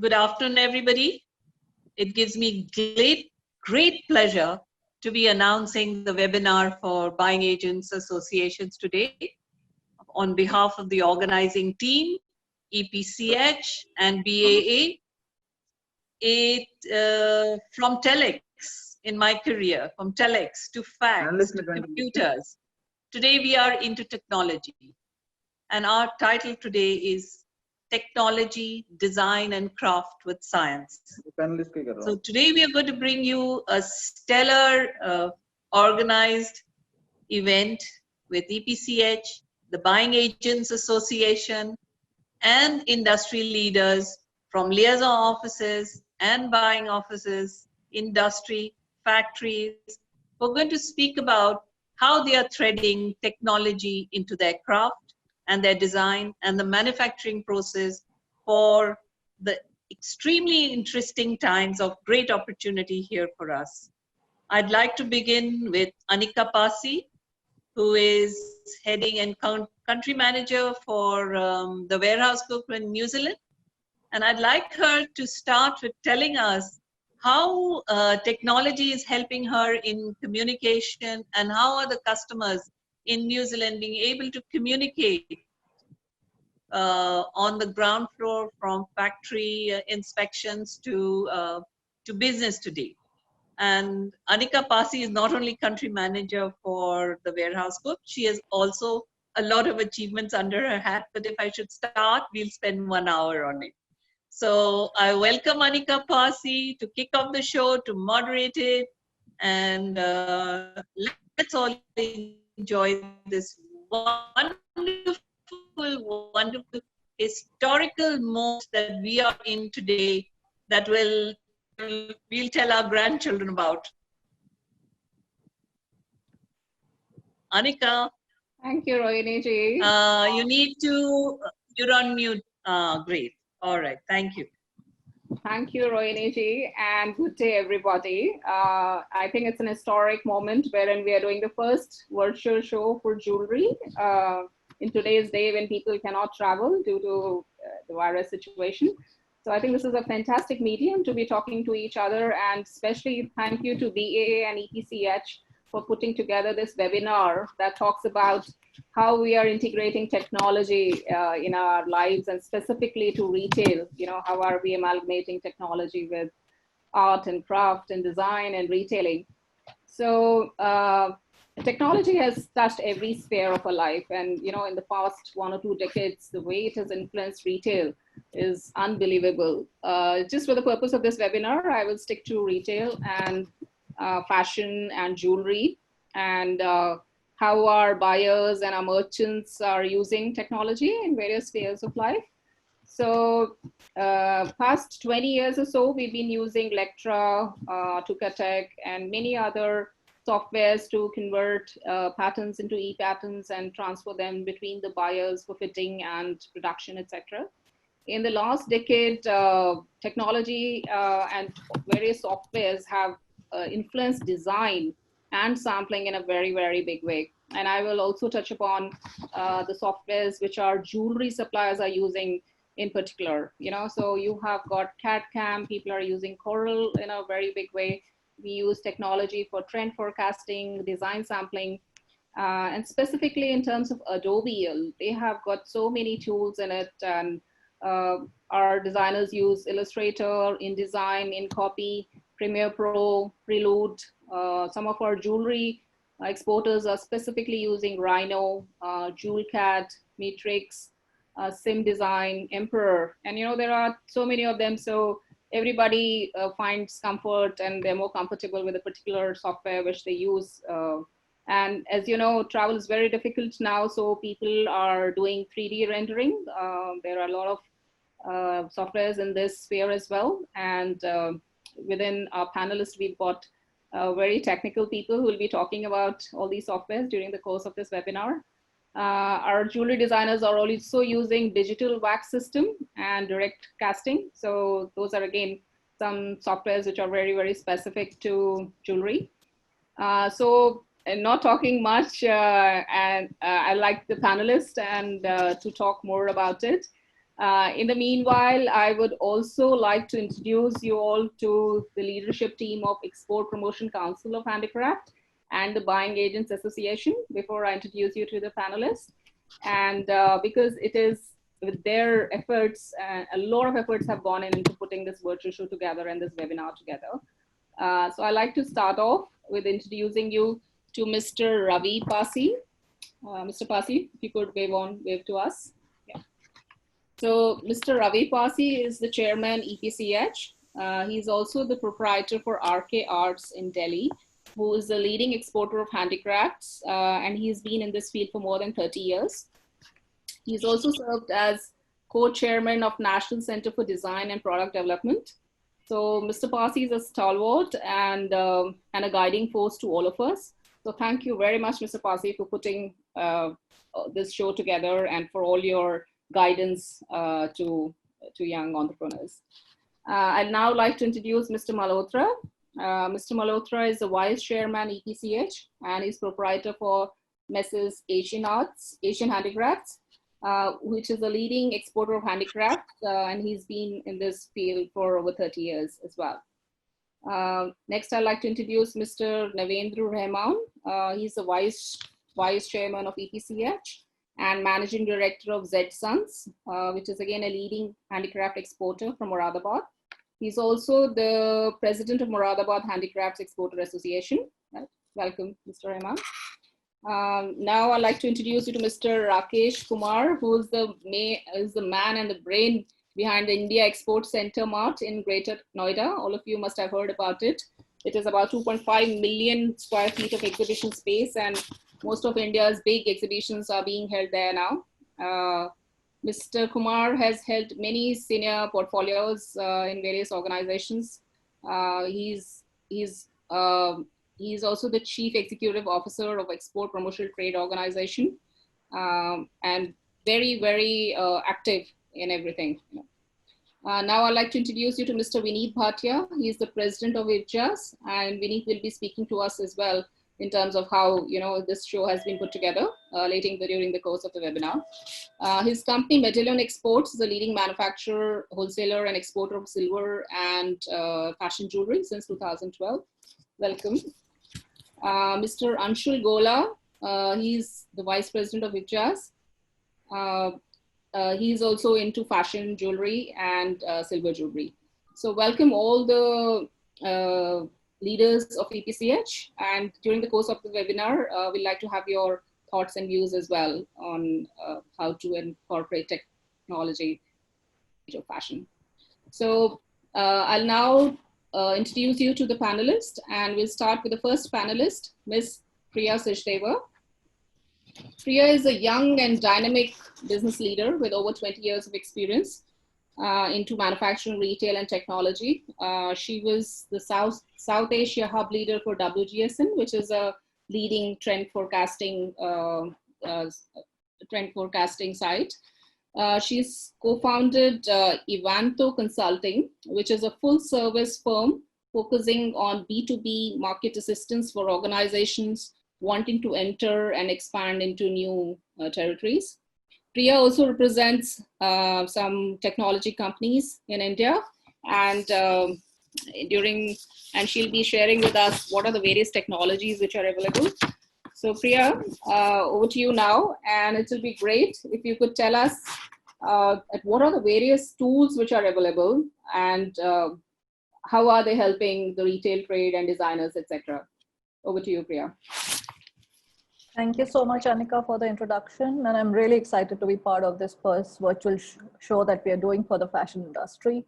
Good afternoon, everybody. It gives me great pleasure to be announcing the webinar for Buying Agents Associations today on behalf of the organizing team, EPCH and BAA. From telex in my career, from telex to fax to computers. Today we are into technology, and our title today is Technology, Design and Craft with Science. So today we are going to bring you a stellar organized event with EPCH, the Buying Agents Association, and industry leaders from liaison offices and buying offices, industry, factories. We're going to speak about how they are threading technology into their craft and their design and the manufacturing process for the extremely interesting times of great opportunity here for us. I'd like to begin with Anika Pasi, who is heading and country manager for the warehouse group in New Zealand. And I'd like her to start with telling us how technology is helping her in communication and how are the customers in New Zealand being able to communicate on the ground floor from factory inspections to business today. And Anika Pasi is not only country manager for the warehouse group, she has also a lot of achievements under her hat, but if I should start, we'll spend 1 hour on it. So I welcome Anika Pasi to kick off the show, to moderate it, and let's all enjoy this wonderful historical moment that we are in today that we'll tell our grandchildren about. Anika. Thank you, Rohini ji. You're on mute. Great. All right. Thank you. Thank you, Rohini ji, and good day, everybody. I think it's an historic moment wherein we are doing the first virtual show for jewelry in today's day when people cannot travel due to the virus situation. So I think this is a fantastic medium to be talking to each other, and especially thank you to BAA and EPCH for putting together this webinar that talks about how we are integrating technology in our lives, and specifically to retail. You know, how are we amalgamating technology with art and craft and design and retailing? So technology has touched every sphere of our life, and you know, in the past 1 or 2 decades, the way it has influenced retail is unbelievable. Just for the purpose of this webinar, I will stick to retail and fashion and jewelry, and how our buyers and our merchants are using technology in various spheres of life. So past 20 years or so, we've been using Lectra, Tukatek, and many other softwares to convert patterns into e-patterns and transfer them between the buyers for fitting and production, etc. In the last decade, technology and various softwares have influenced design and sampling in a very, very big way. And I will also touch upon the softwares which our jewelry suppliers are using in particular. You know, so you have got CAD/CAM, people are using Coral in a very big way. We use technology for trend forecasting, design sampling, and specifically in terms of Adobe, they have got so many tools in it, and our designers use Illustrator, InDesign, InCopy, Premiere Pro, Prelude. Some of our jewelry exporters are specifically using Rhino, JewelCAD, Matrix, SimDesign, Emperor, and you know, there are so many of them. So everybody finds comfort and they're more comfortable with a particular software which they use. And as you know, travel is very difficult now, so people are doing 3D rendering. There are a lot of softwares in this sphere as well. And within our panelists, we've got very technical people who will be talking about all these softwares during the course of this webinar. Our jewelry designers are also using digital wax system and direct casting. So those are again some softwares which are very, very specific to jewelry. So and not talking much, I like the panelists and to talk more about it. In the meanwhile, I would also like to introduce you all to the leadership team of Export Promotion Council of Handicraft and the Buying Agents Association before I introduce you to the panelists. And because it is with their efforts, a lot of efforts have gone into putting this virtual show together and this webinar together. So I'd like to start off with introducing you to Mr. Ravi Pasi. Mr. Pasi, if you could wave to us. Yeah. So Mr. Ravi Pasi is the chairman EPCH. He's also the proprietor for RK Arts in Delhi, who is the leading exporter of handicrafts, and he's been in this field for more than 30 years. He's also served as co-chairman of National Center for Design and Product Development. So Mr. Pasi is a stalwart and a guiding force to all of us. So thank you very much, Mr. Pasi, for putting this show together and for all your guidance to young entrepreneurs. I'd now like to introduce Mr. Malhotra. Mr. Malhotra is the vice chairman EPCH, and he's proprietor for Messrs. Asian Handicrafts, which is a leading exporter of handicrafts, and he's been in this field for over 30 years as well. Next, I'd like to introduce Mr. Navendra Rahman. He's the vice chairman of EPCH and managing director of Z Sons, which is again a leading handicraft exporter from Moradabad. He's also the president of Moradabad Handicrafts Exporter Association. Right. Welcome, Mr. Rahman. Now I'd like to introduce you to Mr. Rakesh Kumar, who is the man and the brain behind the India Export Center Mart in Greater Noida. All of you must have heard about it. It is about 2.5 million square feet of exhibition space, and most of India's big exhibitions are being held there now. Mr. Kumar has held many senior portfolios in various organizations. He's also the Chief Executive Officer of Export Promotional Trade Organization, and very, very active in everything. Now I'd like to introduce you to Mr. Vineet Bhatia. He is the president of IPJAS, and Vineet will be speaking to us as well in terms of how this show has been put together during the course of the webinar. His company, Medallion Exports, is a leading manufacturer, wholesaler, and exporter of silver and fashion jewelry since 2012. Welcome. Mr. Anshul Gola, he's the vice president of IPJAS. He's also into fashion jewelry and silver jewelry. So welcome all the leaders of EPCH, and during the course of the webinar, we'd like to have your thoughts and views as well on how to incorporate technology into fashion. So I'll now introduce you to the panelists, and we'll start with the first panelist, Ms. Priya Sachdeva. Priya is a young and dynamic business leader with over 20 years of experience into manufacturing, retail, and technology. She was the South Asia hub leader for WGSN, which is a leading trend forecasting site. She's co-founded Evanto Consulting, which is a full-service firm focusing on B2B market assistance for organizations wanting to enter and expand into new territories. Priya also represents some technology companies in India, and she'll be sharing with us what are the various technologies which are available. So Priya, over to you now, and it will be great if you could tell us what are the various tools which are available, and how are they helping the retail trade and designers, etc. Over to you, Priya. Thank you so much, Anika, for the introduction. And I'm really excited to be part of this first virtual show that we are doing for the fashion industry.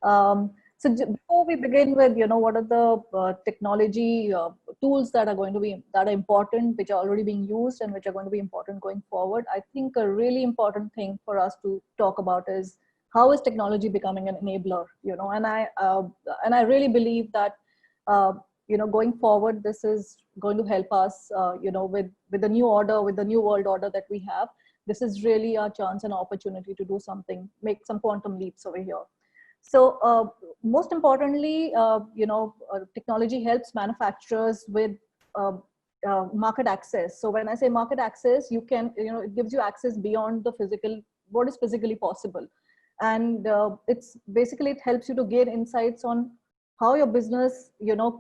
So before we begin with, what are the technology tools that are important, which are already being used and which are going to be important going forward, I think a really important thing for us to talk about is how is technology becoming an enabler, and I really believe that, going forward, this is going to help us, with the new order, with the new world order that we have. This is really our chance and opportunity to do something, make some quantum leaps over here. So most importantly, technology helps manufacturers with market access. So when I say market access, you can, it gives you access beyond the physical, what is physically possible. And it's basically, it helps you to gain insights on how your business,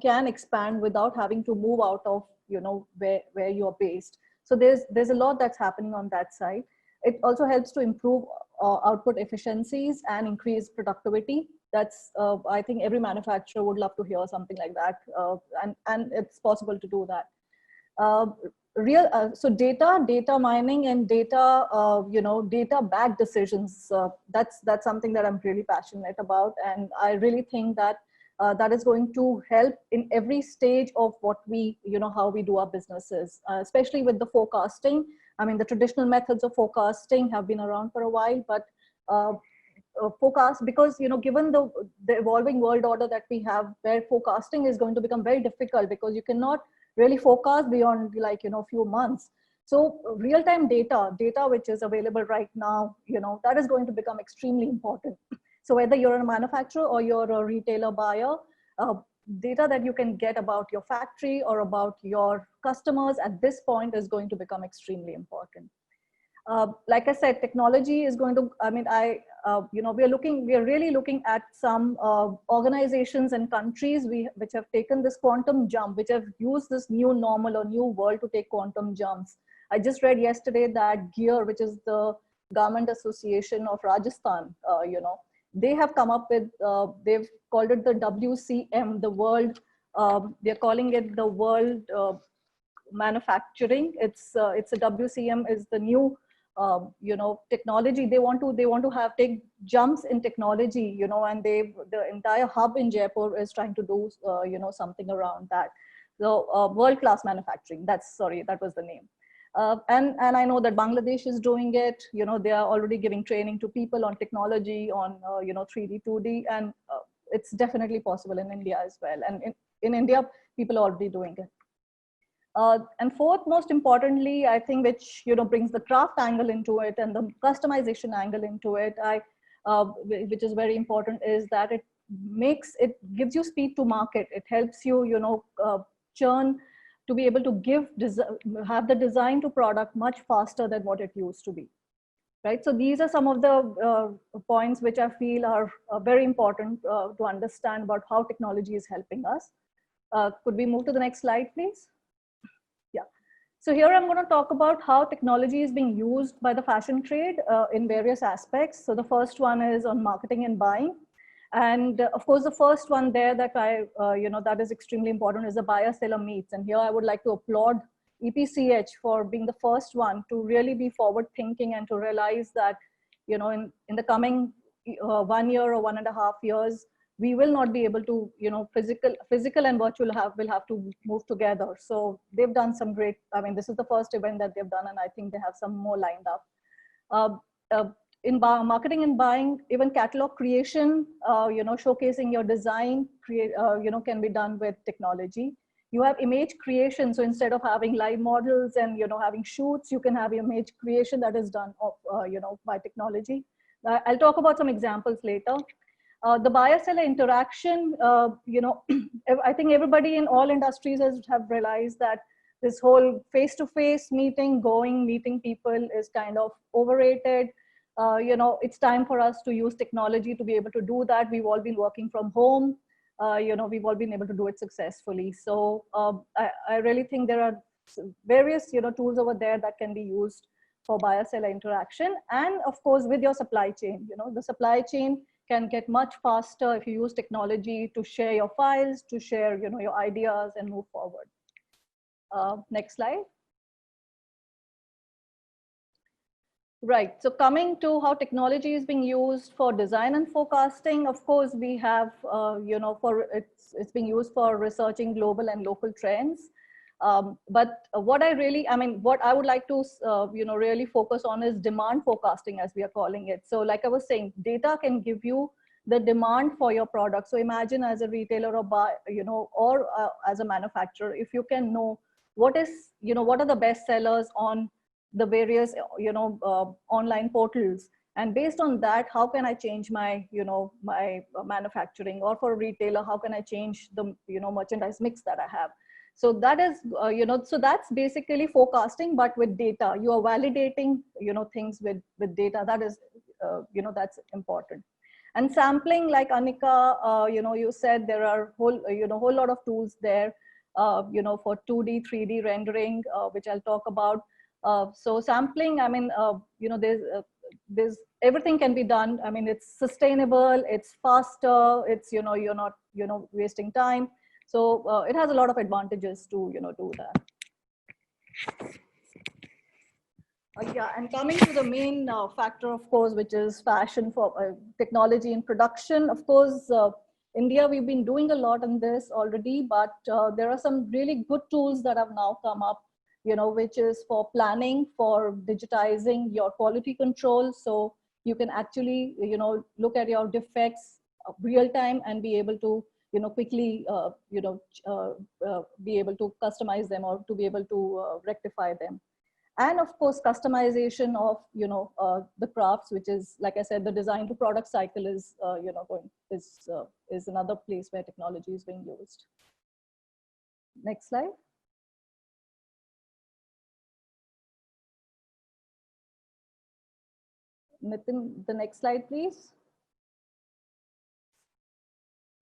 can expand without having to move out of, where you're based. So there's a lot that's happening on that side. It also helps to improve output efficiencies and increase productivity. That's, I think every manufacturer would love to hear something like that. And it's possible to do that. So data mining and data backed decisions, that's something that I'm really passionate about. And I really think that that is going to help in every stage of what we, how we do our businesses, especially with the forecasting. I mean, the traditional methods of forecasting have been around for a while, but forecast, because, given the evolving world order that we have, where forecasting is going to become very difficult, because you cannot really forecast beyond a few months. So real-time data which is available right now, that is going to become extremely important. So whether you're a manufacturer or you're a retailer buyer, data that you can get about your factory or about your customers at this point is going to become extremely important. Like I said, technology is going to, we are really looking at some organizations and countries which have taken this quantum jump, which have used this new normal or new world to take quantum jumps. I just read yesterday that GEAR, which is the Government Association of Rajasthan, they have come up with, they've called it the WCM, the world, they're calling it the world manufacturing. It's a WCM is the new, technology. They want to take jumps in technology, and the entire hub in Jaipur is trying to do, something around that. So world-class manufacturing, that was the name. And I know that Bangladesh is doing it. They are already giving training to people on technology, on 3D, 2D, and it's definitely possible in India as well. And in India, people are already doing it. And fourth, most importantly, I think, which brings the craft angle into it and the customization angle into it, which is very important, is that it gives you speed to market. It helps you, churn, to be able to have the design to product much faster than what it used to be, right? So these are some of the points which I feel are very important to understand about how technology is helping us. Could we move to the next slide, please? Yeah. So here I'm going to talk about how technology is being used by the fashion trade in various aspects. So the first one is on marketing and buying. And of course, the first one there that that is extremely important is the buyer-seller meets. And here I would like to applaud EPCH for being the first one to really be forward-thinking and to realize that, in the coming 1 year or 1.5 years, we will not be able to, physical and virtual will have to move together. So they've done some great, this is the first event that they've done, and I think they have some more lined up. In marketing and buying, even catalog creation, showcasing your design, can be done with technology. You have image creation. So instead of having live models and, having shoots, you can have image creation that is done, by technology. I'll talk about some examples later. The buyer-seller interaction, I think everybody in all industries have realized that this whole face-to-face meeting people is kind of overrated. It's time for us to use technology to be able to do that. We've all been working from home. We've all been able to do it successfully. So I really think there are various, tools over there that can be used for buyer-seller interaction. And of course, with your supply chain, the supply chain can get much faster if you use technology to share your files, to share, your ideas and move forward. Next slide. Right, so coming to how technology is being used for design and forecasting, of course, we have, it's being used for researching global and local trends. But what I would like to, really focus on is demand forecasting, as we are calling it. So like I was saying, data can give you the demand for your product. So imagine as a retailer or as a manufacturer, if you can know what are the best sellers on the various, online portals. And based on that, how can I change my, my manufacturing? Or for a retailer, how can I change the, merchandise mix that I have? So that is, so that's basically forecasting, but with data. You are validating, things with data. That is that's important. And sampling, like Anika, you said there are whole lot of tools there, for 2D, 3D rendering, which I'll talk about. So sampling, I mean, there's everything can be done. I mean, it's sustainable, it's faster, it's, you're not, wasting time. So it has a lot of advantages to, do that. Yeah, and coming to the main factor, of course, which is fashion for technology in production. Of course, India, we've been doing a lot on this already, but there are some really good tools that have now come up, which is for planning, for digitizing your quality control. So you can actually, look at your defects real time and be able to, quickly, be able to customize them or to be able to rectify them. And of course, customization of, the crafts, which is, like I said, the design to product cycle is, is another place where technology is being used. Next slide. Nitin, the next slide, please.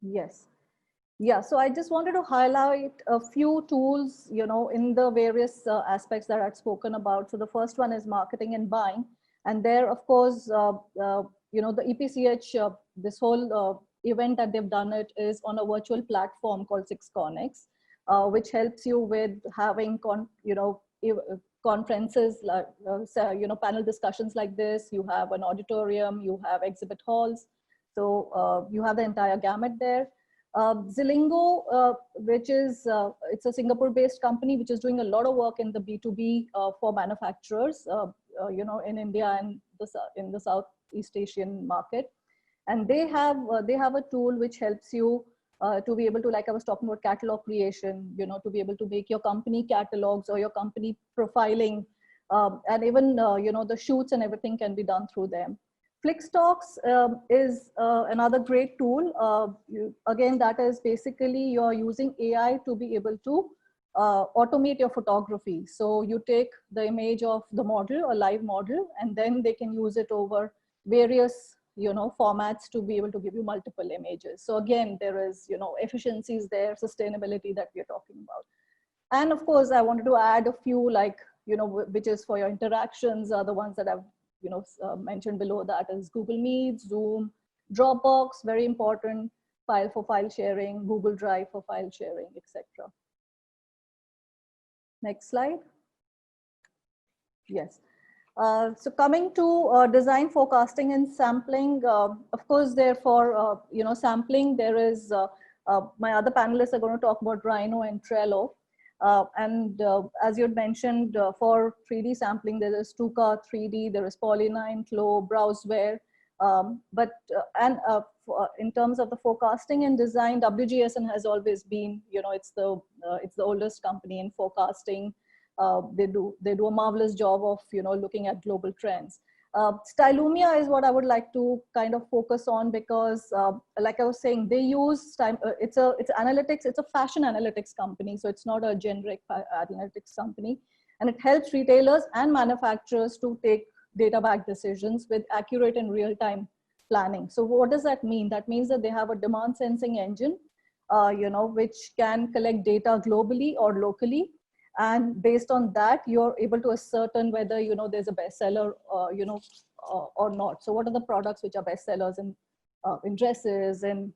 Yes. Yeah, so I just wanted to highlight a few tools, in the various aspects that I've spoken about. So the first one is marketing and buying. And there, of course, the EPCH, this whole event that they've done it is on a virtual platform called 6Connex, which helps you with having, conferences like, panel discussions like this. You have an auditorium, you have exhibit halls. So you have the entire gamut there. Zilingo, which is, it's a Singapore-based company, which is doing a lot of work in the B2B for manufacturers, in India and in the Southeast Asian market. And they have a tool which helps you to be able to, like I was talking about catalog creation, to be able to make your company catalogs or your company profiling, and even, the shoots and everything can be done through them. Flixtalks is another great tool. Again, that is basically you're using AI to be able to automate your photography. So you take the image of the model, a live model, and then they can use it over various, formats to be able to give you multiple images. So again, there is, efficiencies there, sustainability that we're talking about. And of course, I wanted to add a few, like, which is for your interactions, are the ones that I've mentioned below. That is Google Meet, Zoom, Dropbox, very important, File for file sharing, Google Drive for file sharing, etc. Next slide. Yes. So coming to design, forecasting, and sampling, of course, therefore, sampling, there is, my other panelists are going to talk about Rhino and Trello. As you had mentioned, for 3D sampling, there is Stuka 3D, there is Poly9, Flow, Browseware. In terms of the forecasting and design, WGSN has always been, it's the oldest company in forecasting. They do a marvelous job of, looking at global trends. Stylumia is what I would like to kind of focus on, because like I was saying, they use it's analytics, it's a fashion analytics company. So it's not a generic analytics company, and it helps retailers and manufacturers to take data-backed decisions with accurate and real-time planning. So what does that mean? That means that they have a demand sensing engine, which can collect data globally or locally. And based on that, you're able to ascertain whether, there's a bestseller, or not. So what are the products which are bestsellers in dresses and,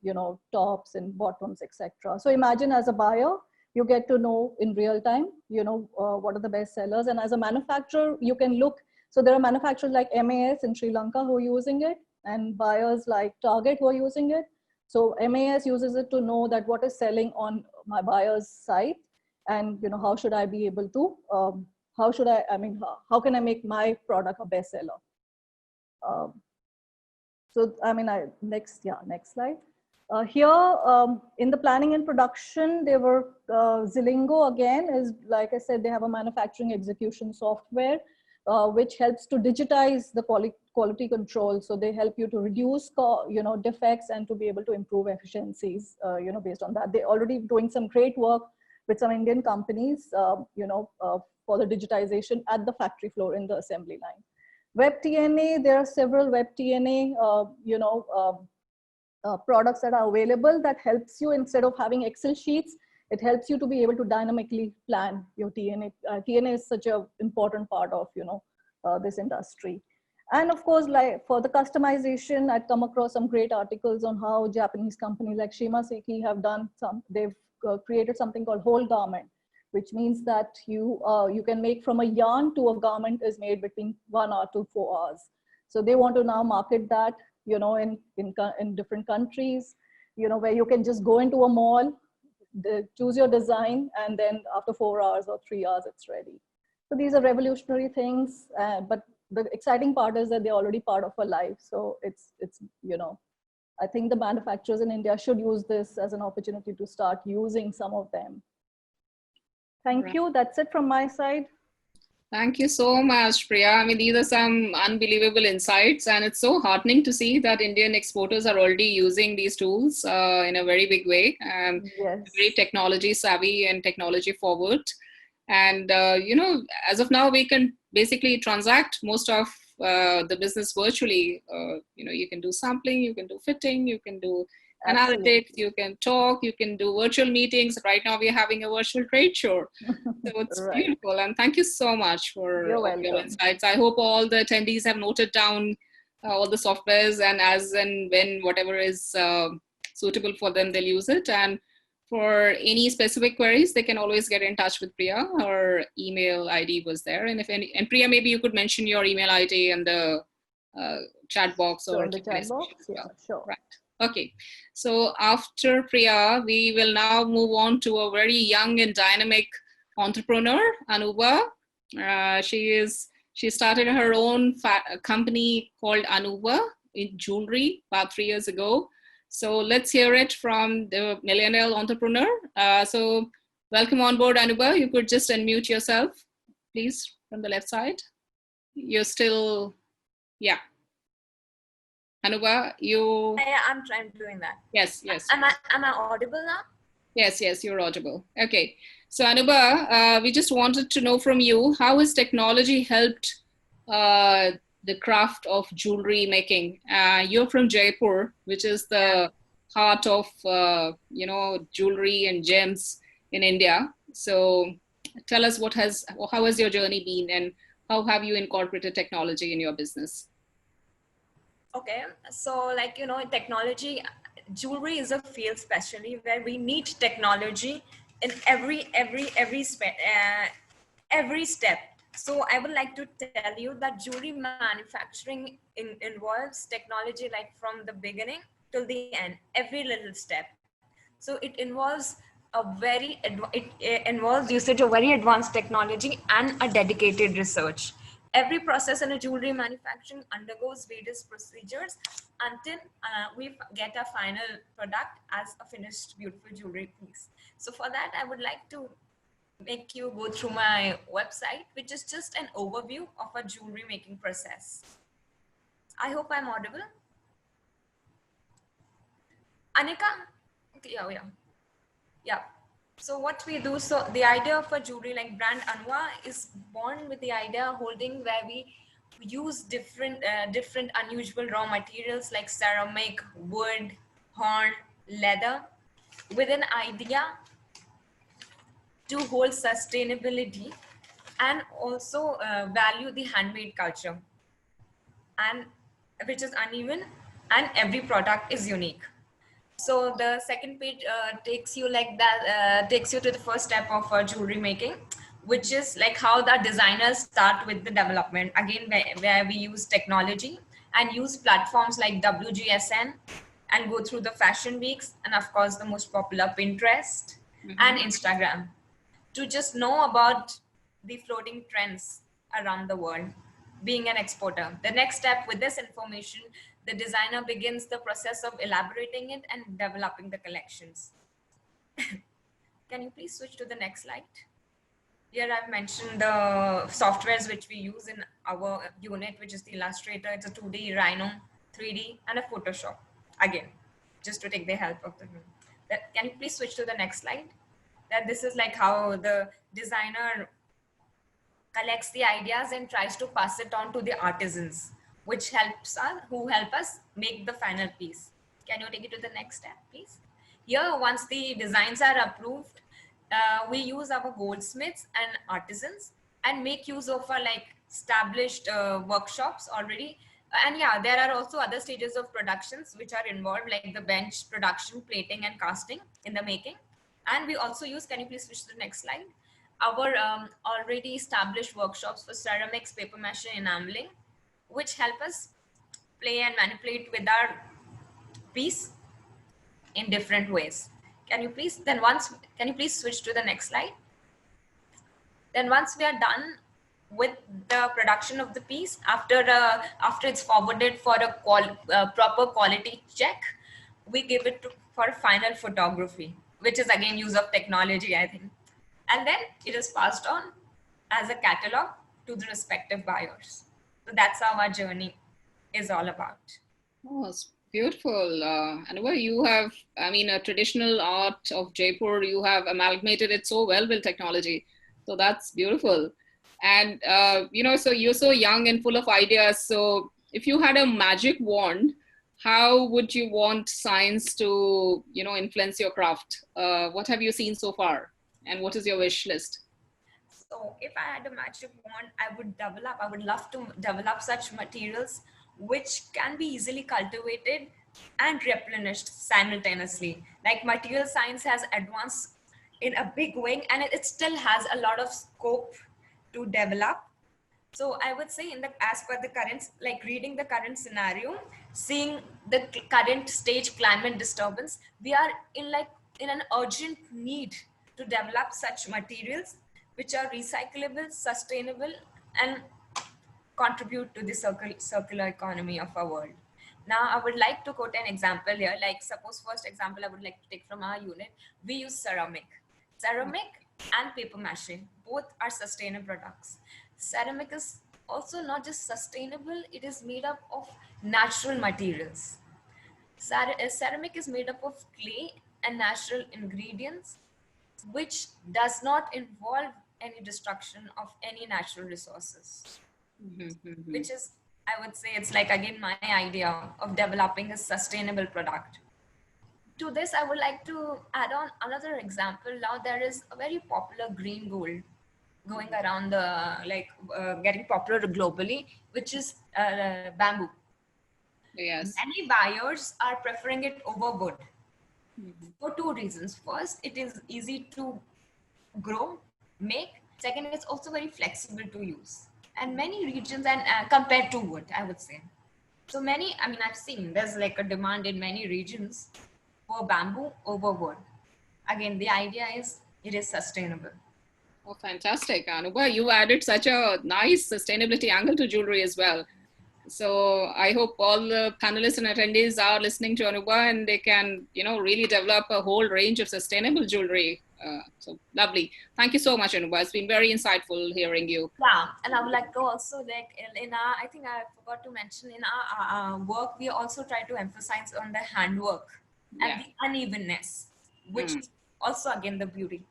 tops and bottoms, etc. So imagine as a buyer, you get to know in real time, what are the bestsellers. And as a manufacturer, you can look. So there are manufacturers like MAS in Sri Lanka who are using it, and buyers like Target who are using it. So MAS uses it to know that what is selling on my buyer's site. And how should I be able to, how can I make my product a bestseller? Next slide. Here in the planning and production, they were, Zilingo again is, like I said, they have a manufacturing execution software, which helps to digitize the quality control. So they help you to reduce, defects and to be able to improve efficiencies, based on that. They're already doing some great work with some Indian companies, for the digitization at the factory floor in the assembly line. WebTNA, there are several WebTNA, products that are available that helps you, instead of having Excel sheets, it helps you to be able to dynamically plan your TNA. TNA is such an important part of, this industry. And of course, like for the customization, I'd come across some great articles on how Japanese companies like Shimaseki have done they've created something called whole garment, which means that you can make from a yarn to a garment is made between 1 hour to 4 hours. So they want to now market that, in different countries, where you can just go into a mall, choose your design, and then after 4 hours or 3 hours, it's ready. So these are revolutionary things, but the exciting part is that they're already part of our life. So it's I think the manufacturers in India should use this as an opportunity to start using some of them. Thank you. That's it from my side. Thank you so much, Priya. I mean, these are some unbelievable insights, and it's so heartening to see that Indian exporters are already using these tools in a very big way. Yes. Very technology savvy and technology forward. And, as of now, we can basically transact most of the business virtually. You can do sampling, you can do fitting, you can do analytics, you can talk, you can do virtual meetings. Right now we're having a virtual trade show. So it's Right. beautiful. And thank you so much for your insights. I hope all the attendees have noted down all the softwares, and as and when whatever is suitable for them, they'll use it. And for any specific queries, they can always get in touch with Priya. Her email ID was there. And and Priya, maybe you could mention your email ID in the chat box or the chat box. Yeah, sure. Right. Okay. So after Priya, we will now move on to a very young and dynamic entrepreneur, Anuba. She started her own company called Anuba in jewelry about 3 years ago. So let's hear it from the millennial entrepreneur. So welcome on board, Anuba. You could just unmute yourself, please, from the left side. You're still, yeah. Anuba, you... I'm doing that. Yes, yes. Am I audible now? Yes, yes, you're audible. Okay. So Anuba, we just wanted to know from you, how has technology helped the craft of jewelry making? You're from Jaipur, which is the heart of, jewelry and gems in India. So tell us how has your journey been, and how have you incorporated technology in your business? Okay, so technology, jewelry is a field especially where we need technology in every step. So I would like to tell you that jewelry manufacturing involves technology from the beginning till the end, every little step. So it involves involves usage of very advanced technology and a dedicated research. Every process in a jewelry manufacturing undergoes various procedures until we get a final product as a finished beautiful jewelry piece. So for that, I would like to make you go through my website, which is just an overview of a jewelry making process. I hope I'm audible. Anika? Yeah. So what we do, so the idea of a jewelry like brand Anua is born with the idea holding where we use different unusual raw materials like ceramic, wood, horn, leather with an idea to hold sustainability and also value the handmade culture, and which is uneven, and every product is unique. So the second page takes you takes you to the first step of jewelry making, which is how the designers start with the development. Again, where we use technology and use platforms like WGSN and go through the fashion weeks, and of course the most popular Pinterest and Instagram to just know about the floating trends around the world. Being an exporter, the next step with this information, the designer begins the process of elaborating it and developing the collections. Can you please switch to the next slide? Here I've mentioned the softwares which we use in our unit, which is the Illustrator. It's a 2D, Rhino, 3D, and a Photoshop. Again, just to take the help of the... Can you please switch to the next slide? That this is how the designer collects the ideas and tries to pass it on to the artisans, which who help us make the final piece. Can you take it to the next step, please? Here, once the designs are approved, we use our goldsmiths and artisans and make use of our like established workshops already. And yeah, there are also other stages of productions which are involved, like the bench production, plating and casting in the making. And we also use, can you please switch to the next slide? Our already established workshops for ceramics, paper mache, enameling, which help us play and manipulate with our piece in different ways. Can you please switch to the next slide? Then once we are done with the production of the piece, after it's forwarded for a proper quality check, we give it for final photography, which is again use of technology, I think. And then it is passed on as a catalog to the respective buyers. So that's how our journey is all about. Oh, it's beautiful. Anubha, you have, I mean, a traditional art of Jaipur, you have amalgamated it so well with technology. So that's beautiful. And, you know, so you're so young and full of ideas. So if you had a magic wand, how would you want science to, you know, influence your craft? What have you seen so far? And what is your wish list? So if I had a magic wand, I would love to develop such materials which can be easily cultivated and replenished simultaneously. Like material science has advanced in a big way, and it still has a lot of scope to develop. So I would say as per the current, like reading the current scenario, seeing the current stage climate disturbance, we are in an urgent need to develop such materials which are recyclable, sustainable, and contribute to the circular economy of our world. Now, I would like to quote an example here. Like suppose first example I would like to take from our unit, we use ceramic. Ceramic and paper mache, both are sustainable products. Ceramic is also not just sustainable, it is made up of natural materials. Ceramic is made up of clay and natural ingredients, which does not involve any destruction of any natural resources. Which is, I would say, it's like again my idea of developing a sustainable product. To this, I would like to add on another example. Now there is a very popular green gold going around getting popular globally, which is bamboo. Yes. Many buyers are preferring it over wood for two reasons. First, it is easy to grow, make. Second, it's also very flexible to use. And many regions, and compared to wood, I would say. So many, I mean, I've seen there's like a demand in many regions for bamboo over wood. Again, the idea is it is sustainable. Oh, fantastic, Anubha. You added such a nice sustainability angle to jewelry as well. So I hope all the panelists and attendees are listening to Anubha and they can, you know, really develop a whole range of sustainable jewelry. So lovely. Thank you so much, Anubha. It's been very insightful hearing you. Yeah, and I would like to also like in our, I think I forgot to mention in our work, we also try to emphasize on the handwork and the unevenness, which is also again the beauty.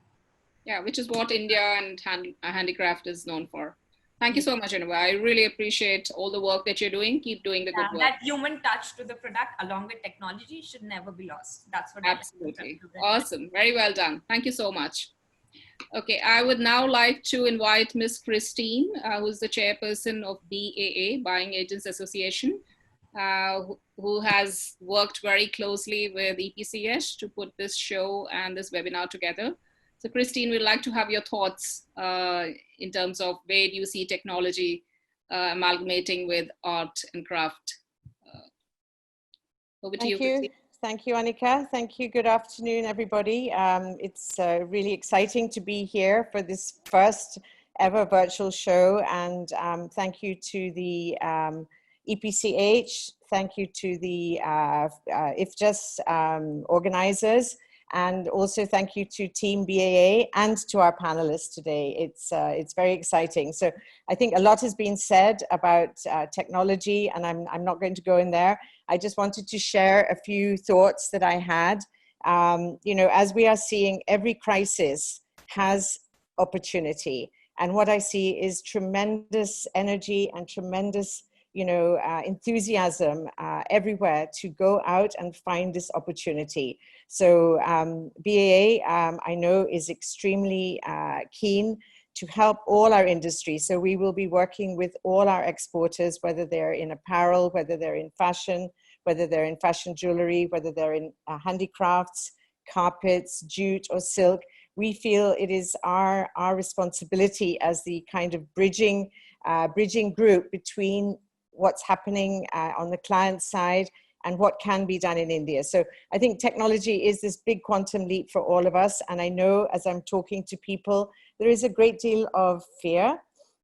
Yeah, which is what India and handicraft is known for. Thank you so much, Anubha. I really appreciate all the work that you're doing. Keep doing the good work. That human touch to the product along with technology should never be lost. That's what absolutely awesome. Very well done. Thank you so much. Okay, I would now like to invite Ms. Christine, who's the chairperson of BAA, Buying Agents Association, who has worked very closely with EPCH to put this show and this webinar together. So Christine, we'd like to have your thoughts in terms of where do you see technology amalgamating with art and craft. Over to you, Christine. Thank you, Anika. Thank you. Good afternoon, everybody. It's really exciting to be here for this first ever virtual show. And thank you to the EPCH. Thank you to the IFJUS organizers. And also thank you to Team BAA and to our panelists today. It's very exciting. So I think a lot has been said about technology, and I'm not going to go in there. I just wanted to share a few thoughts that I had. You know, as we are seeing, every crisis has opportunity. And what I see is tremendous energy and tremendous, you know, enthusiasm everywhere to go out and find this opportunity. So BAA, I know, is extremely keen to help all our industries. So we will be working with all our exporters, whether they're in apparel, whether they're in fashion, whether they're in fashion jewelry, whether they're in handicrafts, carpets, jute or silk. We feel it is our responsibility as the kind of bridging group between what's happening on the client side and what can be done in India. So I think technology is this big quantum leap for all of us. And I know as I'm talking to people, there is a great deal of fear.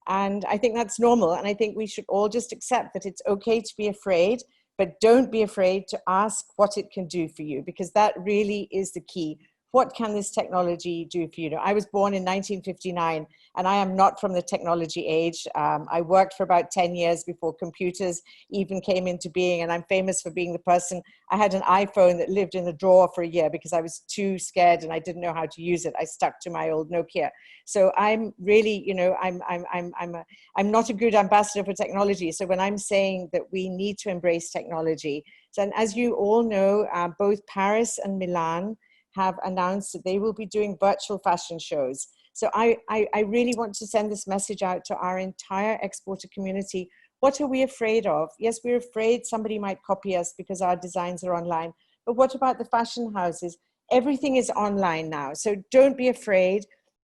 And I think that's normal. And I think we should all just accept that it's okay to be afraid, but don't be afraid to ask what it can do for you, because that really is the key. What can this technology do for you? I was born in 1959, and I am not from the technology age. I worked for about 10 years before computers even came into being, and I'm famous for being the person. I had an iPhone that lived in a drawer for a year because I was too scared and I didn't know how to use it. I stuck to my old Nokia. So I'm really, you know, I'm not a good ambassador for technology. So when I'm saying that we need to embrace technology, and as you all know, both Paris and Milan have announced that they will be doing virtual fashion shows. So I really want to send this message out to our entire exporter community. What are we afraid of? Yes, we're afraid somebody might copy us because our designs are online. But what about the fashion houses? Everything is online now. So don't be afraid.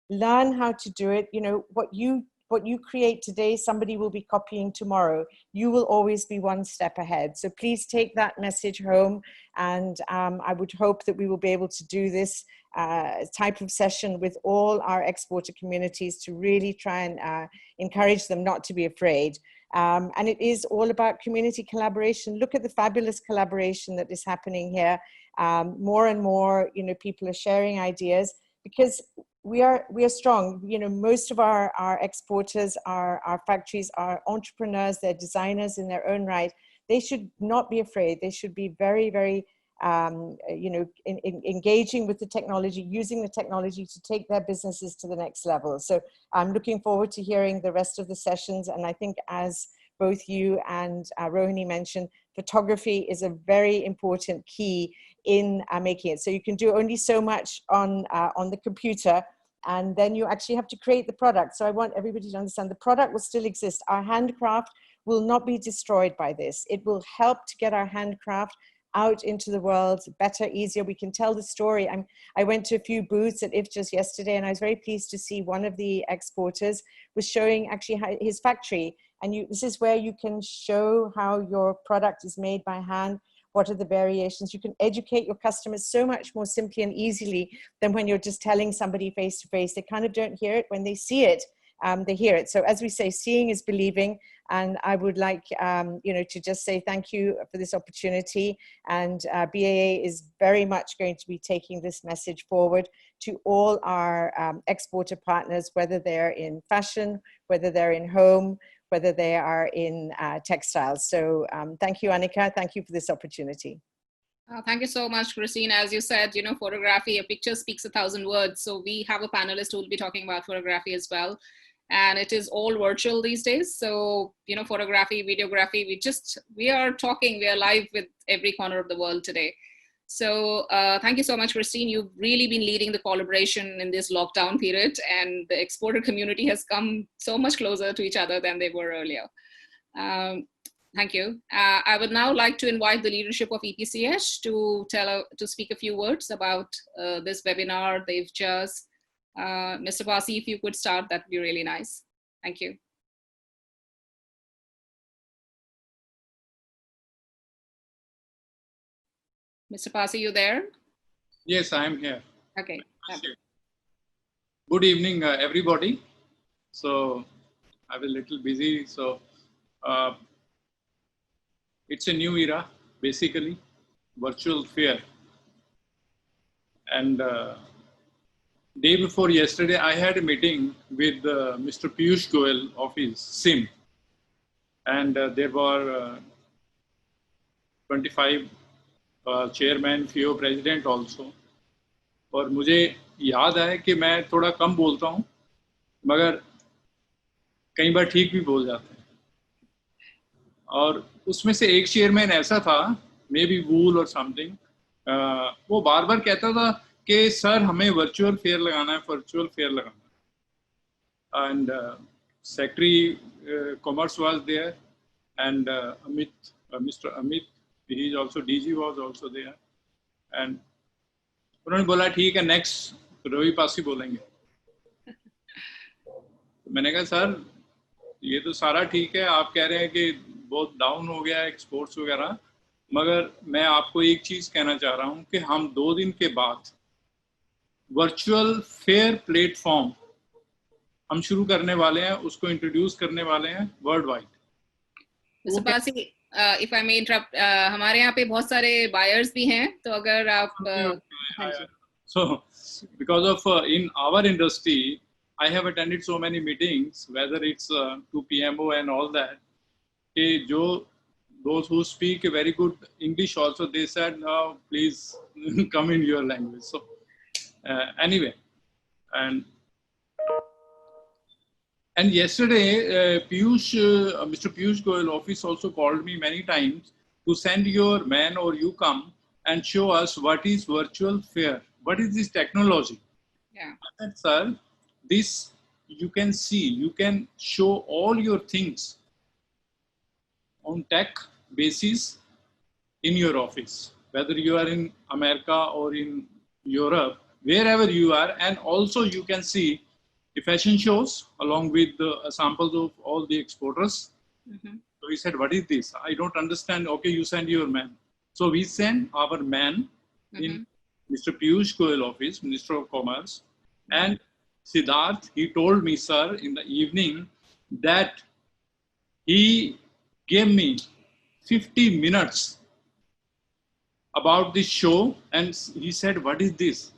Learn how to do it. You know, what you create today, somebody will be copying tomorrow. You will always be one step ahead. So please take that message home. And I would hope that we will be able to do this type of session with all our exporter communities to really try and encourage them not to be afraid. And it is all about community collaboration. Look at the fabulous collaboration that is happening here. More and more, you know, people are sharing ideas because we are strong. You know, most of our exporters, our factories are entrepreneurs, they're designers in their own right. They should not be afraid. They should be very, very, you know, engaging with the technology, using the technology to take their businesses to the next level. So I'm looking forward to hearing the rest of the sessions. And I think, as both you and Rohini mentioned, photography is a very important key in making it. So you can do only so much on the computer, and then you actually have to create the product. So I want everybody to understand the product will still exist. Our handcraft will not be destroyed by this. It will help to get our handcraft out into the world better, easier. We can tell the story. I went to a few booths at IFJUS yesterday, and I was very pleased to see one of the exporters was showing actually his factory. And this is where you can show how your product is made by hand. What are the variations? You can educate your customers so much more simply and easily than when you're just telling somebody face to face. They kind of don't hear it. When they see it, they hear it. So as we say, seeing is believing. And I would like, you know, to just say thank you for this opportunity. And BAA is very much going to be taking this message forward to all our exporter partners, whether they're in fashion, whether they're in home, whether they are in textiles. So thank you, Annika. Thank you for this opportunity. Thank you so much, Christine. As you said, you know, photography, a picture speaks 1,000 words. So we have a panelist who will be talking about photography as well. And it is all virtual these days. So, you know, photography, videography, we are talking, we are live with every corner of the world today. So thank you so much, Christine. You've really been leading the collaboration in this lockdown period, and the exporter community has come so much closer to each other than they were earlier. Thank you. I would now like to invite the leadership of EPCH to speak a few words about this webinar they've just. Mr. Pasi, if you could start, that would be really nice. Thank you. Mr. Pasi, you there? Yes, I am here. Okay. Good evening, everybody. So I was a little busy. So it's a new era, basically, virtual fair. And day before yesterday, I had a meeting with Mr. Piyush Goyal of his SIM. And there were 25 chairman, few president also. और मुझे याद है कि मैं थोड़ा कम बोलता हूँ, मगर कई बार ठीक भी बोल जाते हैं। और उसमें से एक चेयरमैन ऐसा था, मे बी वूल और समथिंग, वो बार बार कहता था कि सर हमें वर्चुअल फेयर लगाना है, वर्चुअल फेयर लगाना है। And secretary commerce was there, and Amit, mister Amit, he is also, DG was also there, and उन्होंने बोला ठीक है नेक्स्ट रवि पासी बोलेंगे। तो मैंने कहा सर ये तो सारा ठीक है, आप कह रहे हैं कि बहुत डाउन हो गया है एक्सपोर्ट्स वगैरह, मगर मैं आपको एक चीज कहना चाह रहा हूं कि हम 2 दिन के बाद वर्चुअल फेयर प्लेटफॉर्म हम शुरू करने वाले हैं, उसको इंट्रोड्यूस करने वाले हैं world wide. Mister Pasi, if I may interrupt, हमारे यहाँ पे बहुत सारे बायर्स भी हैं, तो अगर आप So because of in our industry, I have attended so many meetings, whether it's to PMO and all that, कि जो those who speak a very good English also, they said no, please come in your language. So anyway, and yesterday Piyush, Mr. Piyush Goyal office also called me many times to send your man or you come and show us what is virtual fair, what is this technology. Yeah. I said, sir, this you can see, you can show all your things on tech basis in your office, whether you are in America or in Europe, wherever you are, and also you can see the fashion shows along with the samples of all the exporters. Mm-hmm. So he said, what is this? I don't understand. Okay, you send your man. So we send our man in Mr. Piyush Goyal office, Minister of Commerce, and Siddharth, he told me, sir, in the evening that he gave me 50 minutes about this show, and he said, what is this?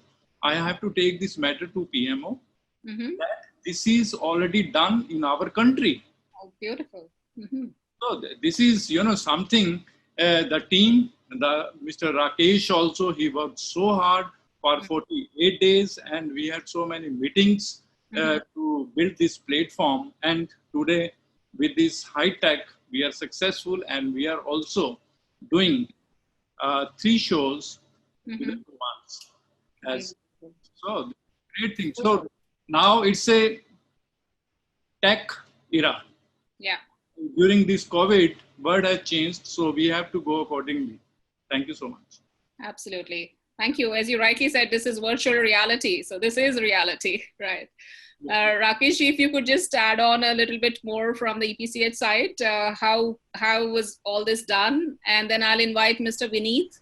I have to take this matter to PMO. That this is already done in our country. Oh, beautiful. So this is, you know, something, the team, Mr. Rakesh also, he worked so hard for 48 days, and we had so many meetings to build this platform. And today, with this high tech, we are successful, and we are also doing 3 shows within 2 months. So great thing. So now it's a tech era. Yeah. During this COVID, world has changed, so we have to go accordingly. Thank you so much. Absolutely. Thank you. As you rightly said, this is virtual reality. So this is reality, right? Rakesh, if you could just add on a little bit more from the EPCH side, how was all this done? And then I'll invite Mr. Vineet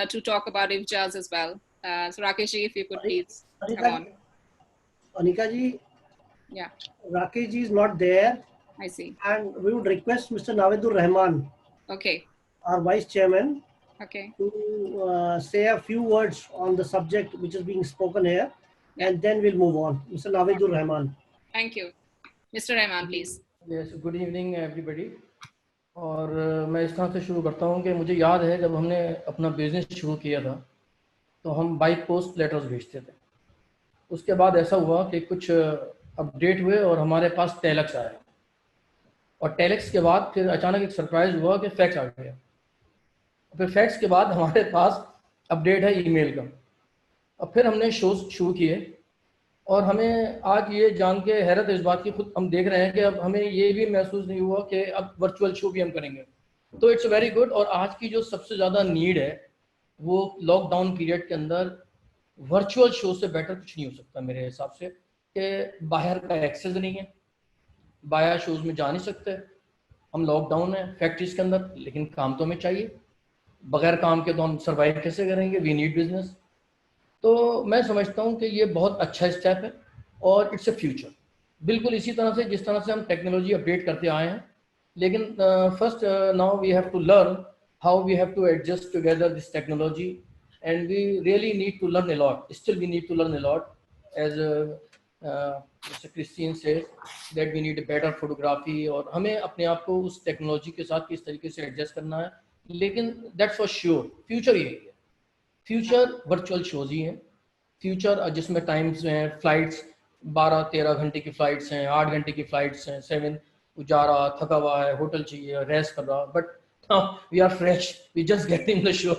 to talk about IFJAS as well. So Rakesh, if you could please come on. Anika ji, yeah, Rakesh ji is not there. I see. And we would request Mr. Navedur Rahman, okay, our Vice Chairman, okay, to say a few words on the subject which is being spoken here, and then we'll move on. Mr. Navedur Rahman. Thank you. Mr. Rahman, please. Yes, good evening everybody. और मैं इस तरह से शुरू करता हूँ कि मुझे याद है जब हमने अपना बिजनेस शुरू किया था तो हम बाई पोस्ट लेटर्स भेजते थे। उसके बाद ऐसा हुआ कि कुछ अपडेट हुए और हमारे पास टेलेक्स आया, और टेलेक्स के बाद फिर अचानक एक सरप्राइज हुआ कि फैक्स आ गया। फिर फैक्स के बाद हमारे पास अपडेट है ईमेल का। अब फिर हमने शोज शुरू किए, और हमें आज ये जान के हैरत इस बात की खुद हम देख रहे हैं कि अब हमें ये भी महसूस नहीं हुआ कि अब वर्चुअल शो भी हम करेंगे। तो इट्स वेरी गुड। और आज की जो सबसे ज़्यादा नीड है वो लॉकडाउन पीरियड के अंदर वर्चुअल शो से बेटर कुछ नहीं हो सकता मेरे हिसाब से, कि बाहर का एक्सेस नहीं है, बाहर शोज में जा नहीं सकते, हम लॉकडाउन है फैक्ट्रीज के अंदर, लेकिन काम तो हमें चाहिए, बगैर काम के तो हम सर्वाइव कैसे करेंगे, वी नीड बिजनेस। तो मैं समझता हूँ कि ये बहुत अच्छा स्टेप है और इट्स अ फ्यूचर। बिल्कुल इसी तरह से जिस तरह से हम टेक्नोलॉजी अपडेट करते आए हैं, लेकिन first now we have to learn how we have to adjust together this technology, and we really need to learn a lot, still we need to learn a lot, as mister Christine says that we need better photography, और हमें अपने आप को उस technology के साथ किस तरीके से एडजस्ट करना है। लेकिन दैट्स फॉर श्योर फ्यूचर यही है, फ्यूचर वर्चुअल शोज ही हैं, फ्यूचर जिसमें टाइम्स हैं, फ्लाइट्स 12-13 घंटे की फ्लाइट्स हैं, 8 घंटे की फ्लाइट्स हैं, 7 जा रहा, थका हुआ है, होटल चाहिए, रेस्ट कर रहा, but we are fresh, we just getting the show.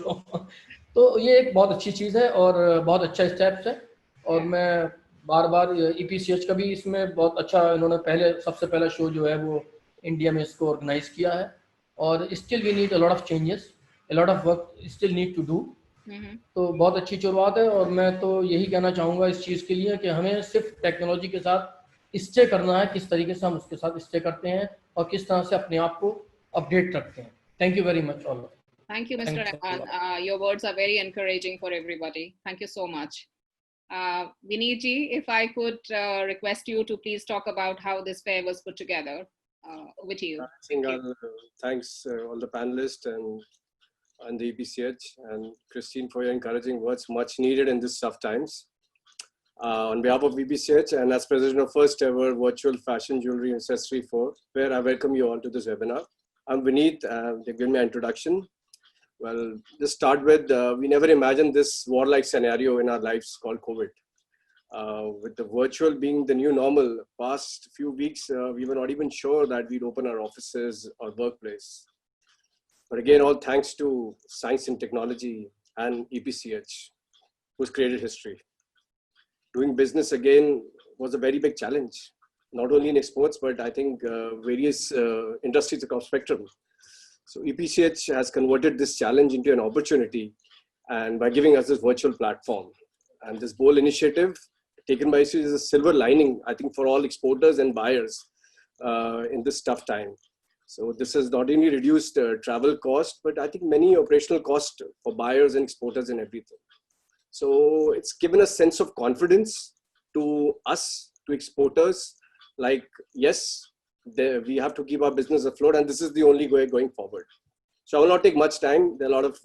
तो ये एक बहुत अच्छी चीज़ है और बहुत अच्छा स्टेप्स है, और मैं बार बार EPCH का भी इसमें बहुत अच्छा, इन्होंने सबसे पहला शो जो है वो इंडिया में इसको ऑर्गेनाइज किया है, और still we need a lot of changes, a lot of work still need to do. तो बहुत अच्छी शुरुआत है, और मैं तो यही कहना चाहूँगा इस चीज़ के लिए कि हमें सिर्फ टेक्नोलॉजी के साथ स्टे करना है, किस तरीके से हम उसके साथ स्टे करते हैं और किस तरह से अपने आप को अपडेट रखते हैं। Thank you very much all. Thank you, Mr. Rahman. Your words are very encouraging for everybody. Thank you so much. Vineet ji, if I could request you to please talk about how this fair was put together. Over to you. I think thanks all the panelists and the EPCH and Christine for your encouraging words, much needed in this tough times. On behalf of EPCH and as president of first ever virtual fashion jewelry and accessory fair, I welcome you all to this webinar. I'm Vineet. They give me an introduction. Well, just start with, we never imagined this war-like scenario in our lives called COVID. With the virtual being the new normal, past few weeks, we were not even sure that we'd open our offices or workplace. But again, all thanks to science and technology and EPCH, who's created history. Doing business again was a very big challenge, not only in exports, but I think various industries across spectrum. So EPCH has converted this challenge into an opportunity, and by giving us this virtual platform. And this bold initiative taken by EPCH is a silver lining, I think, for all exporters and buyers in this tough time. So this has not only reduced travel cost, but I think many operational costs for buyers and exporters and everything. So it's given a sense of confidence to us, to exporters, like, yes, we have to keep our business afloat, and this is the only way going forward. So I will not take much time. There are a lot of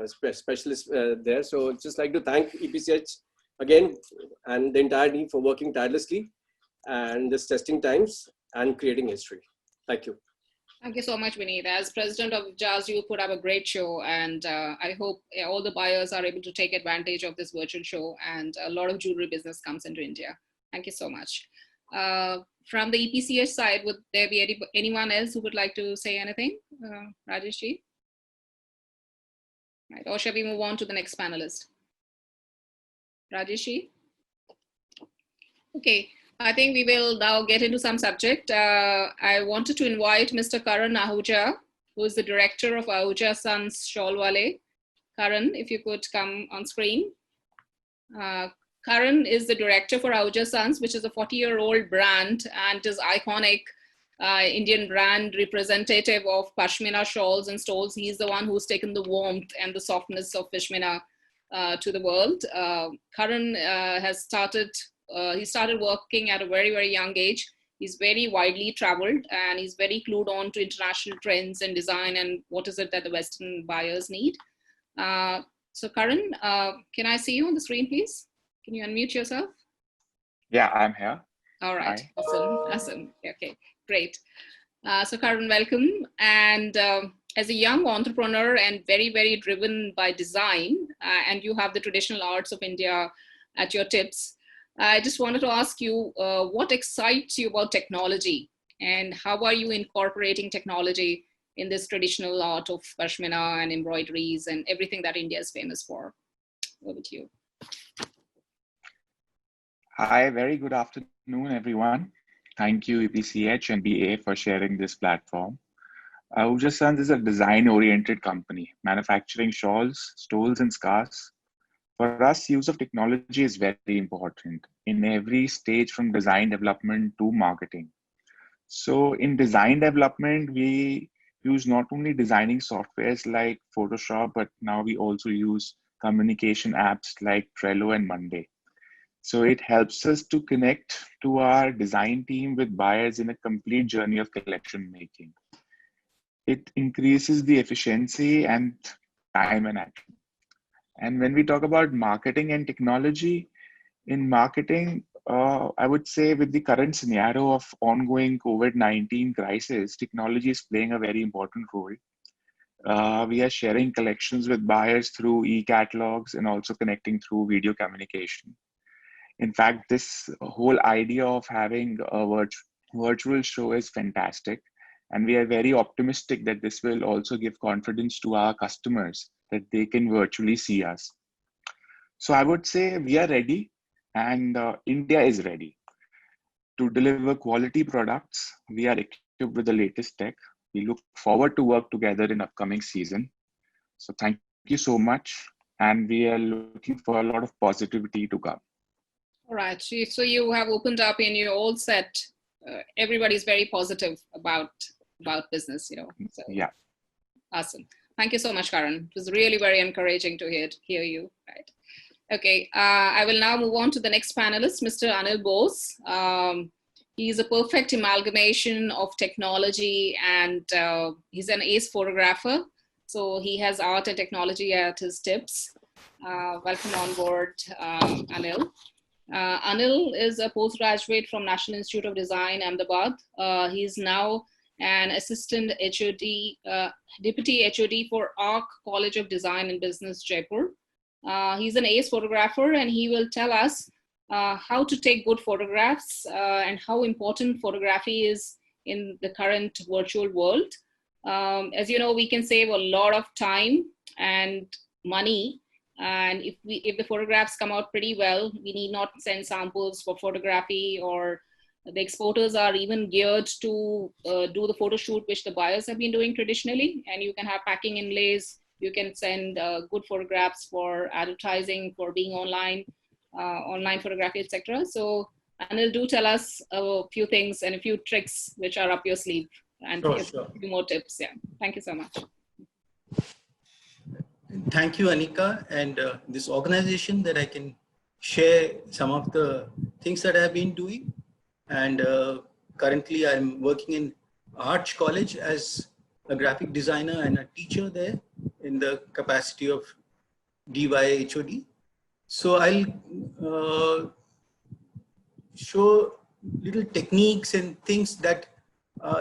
specialists there. So I'd just like to thank EPCH again and the entire team for working tirelessly and this testing times and creating history. Thank you. Thank you so much, Vineet. As president of JAS, you put up a great show, and I hope all the buyers are able to take advantage of this virtual show, and a lot of jewelry business comes into India. Thank you so much. From the EPCH side, would there be anyone else who would like to say anything? Rajesh ji? Right, or shall we move on to the next panelist? Rajesh ji? Okay, I think we will now get into some subject. I wanted to invite Mr. Karan Ahuja, who is the director of Ahuja Sons Shawlwale. Karan, if you could come on screen. Karan is the director for Ahuja Sons, which is a 40-year-old brand and is iconic Indian brand representative of Pashmina shawls and stoles. He's the one who's taken the warmth and the softness of Pashmina to the world. Karan has he started working at a very, very young age. He's very widely traveled, and he's very clued on to international trends and design and what is it that the Western buyers need. So Karan, can I see you on the screen, please? Can you unmute yourself? Yeah, I'm here. All right. Hi. Awesome. Okay, great. So Karan, welcome. And as a young entrepreneur and very, very driven by design, and you have the traditional arts of India at your tips, I just wanted to ask you, what excites you about technology, and how are you incorporating technology in this traditional art of Pashmina and embroideries and everything that India is famous for? Over to you. Hi, very good afternoon, everyone. Thank you, EPCH and BA, for sharing this platform. Ahuja Sons is a design-oriented company, manufacturing shawls, stoles, and scarves. For us, use of technology is very important in every stage, from design development to marketing. So in design development, we use not only designing softwares like Photoshop, but now we also use communication apps like Trello and Monday. So it helps us to connect to our design team with buyers in a complete journey of collection making. It increases the efficiency and time and action. And when we talk about marketing and technology, in marketing, I would say with the current scenario of ongoing COVID-19 crisis, technology is playing a very important role. We are sharing collections with buyers through e-catalogs and also connecting through video communication. In fact, this whole idea of having a virtual show is fantastic. And we are very optimistic that this will also give confidence to our customers that they can virtually see us. So I would say we are ready, and India is ready to deliver quality products. We are equipped with the latest tech. We look forward to work together in upcoming season. So thank you so much. And we are looking for a lot of positivity to come. All right. So you have opened up and you're all set. Everybody's very positive about business, you know. So, yeah. Awesome. Thank you so much, Karan. It was really very encouraging to hear you. Right. Okay. I will now move on to the next panelist, Mr. Anil Bose. He's a perfect amalgamation of technology, and he's an ace photographer. So he has art and technology at his tips. Welcome on board, Anil. Anil is a postgraduate from National Institute of Design, Ahmedabad. He's now an assistant HOD, deputy HOD for ARC College of Design and Business, Jaipur. He's an ace photographer, and he will tell us how to take good photographs and how important photography is in the current virtual world. As you know, we can save a lot of time and money. And if the photographs come out pretty well, we need not send samples for photography, or the exporters are even geared to do the photo shoot, which the buyers have been doing traditionally. And you can have packing inlays. You can send good photographs for advertising, for being online, online photography, etc. So Anil, do tell us a few things and a few tricks which are up your sleeve, and a few more tips. Yeah, thank you so much. Thank you, Anika, and this organization that I can share some of the things that I've been doing. And currently I'm working in Arch College as a graphic designer and a teacher there in the capacity of DY HOD. So I'll show little techniques and things that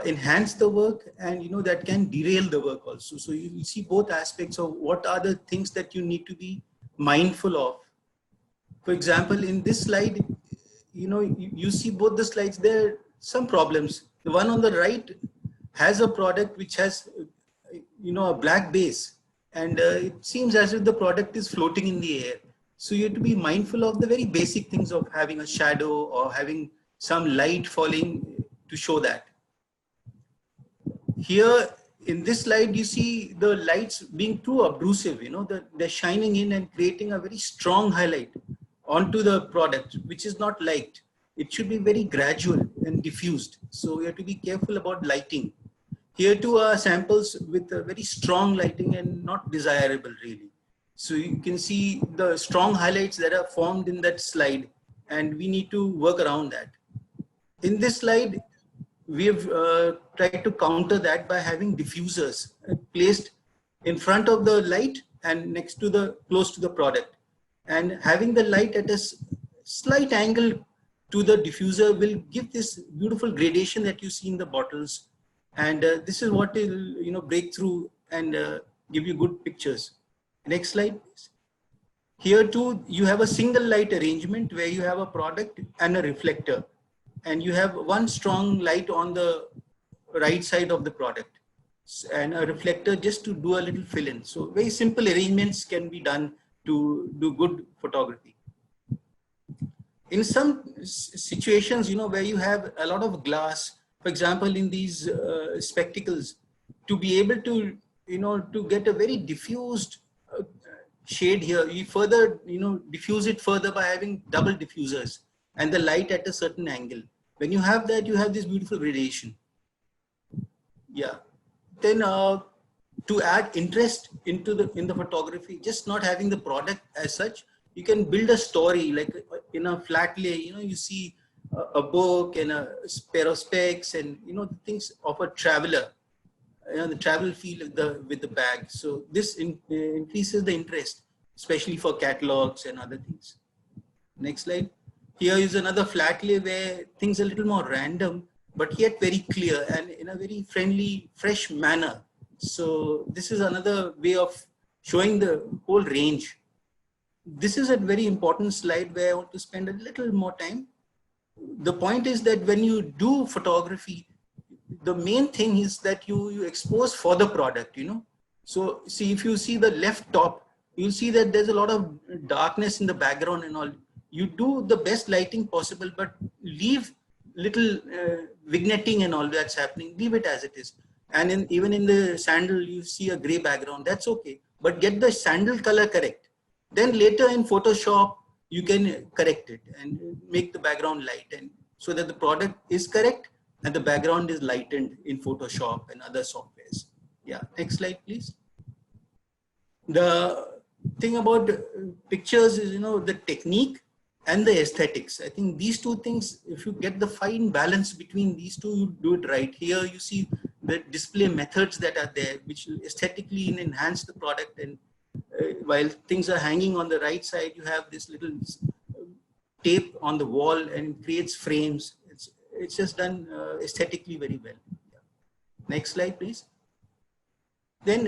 enhance the work, and that can derail the work also. So you see both aspects of what are the things that you need to be mindful of. For example, in this slide, you see both the slides, there are some problems. The one on the right has a product which has a black base, and it seems as if the product is floating in the air. So you have to be mindful of the very basic things of having a shadow or having some light falling to show that. Here in this slide, you see the lights being too obtrusive, they're shining in and creating a very strong highlight onto the product, which is not liked. It should be very gradual and diffused. So you have to be careful about lighting. Here too are samples with a very strong lighting and not desirable really. So you can see the strong highlights that are formed in that slide, and we need to work around that. In this slide, we have tried to counter that by having diffusers placed in front of the light and next to close to the product. And having the light at a slight angle to the diffuser will give this beautiful gradation that you see in the bottles. And this is what will break through and give you good pictures. Next slide, please. Here too, you have a single light arrangement where you have a product and a reflector. And you have one strong light on the right side of the product and a reflector just to do a little fill in. So very simple arrangements can be done to do good photography. In some situations, where you have a lot of glass, for example, in these spectacles, to be able to, to get a very diffused shade here, you further, diffuse it further by having double diffusers and the light at a certain angle. When you have that, you have this beautiful gradation. Yeah. Then to add interest in the photography, just not having the product as such, you can build a story like in a flat lay. You see a book and a pair of specs and things of a traveler, the travel feel with the bag. So this increases the interest, especially for catalogs and other things. Next slide. Here is another flat lay where things are a little more random, but yet very clear and in a very friendly, fresh manner. So this is another way of showing the whole range. this is a very important slide where I want to spend a little more time. The point is that when you do photography, the main thing is that you expose for the product, you know. So see, if you see the left top, you'll see that there's a lot of darkness in the background and all. You do the best lighting possible, but leave little vignetting and all that's happening, leave it as it is. And even in the sandal, you see a gray background, that's okay. But get the sandal color correct. Then later in Photoshop, you can correct it and make the background light, and so that the product is correct and the background is lightened in Photoshop and other softwares. Yeah, next slide, please. The thing about pictures is, you know, the technique and the aesthetics. I think these two things, if you get the fine balance between these two, you do it right. Here you see the display methods that are there, which will aesthetically enhance the product. And while things are hanging on the right side, you have this little tape on the wall and creates frames. It's just done aesthetically very well. Yeah. Next slide, please. Then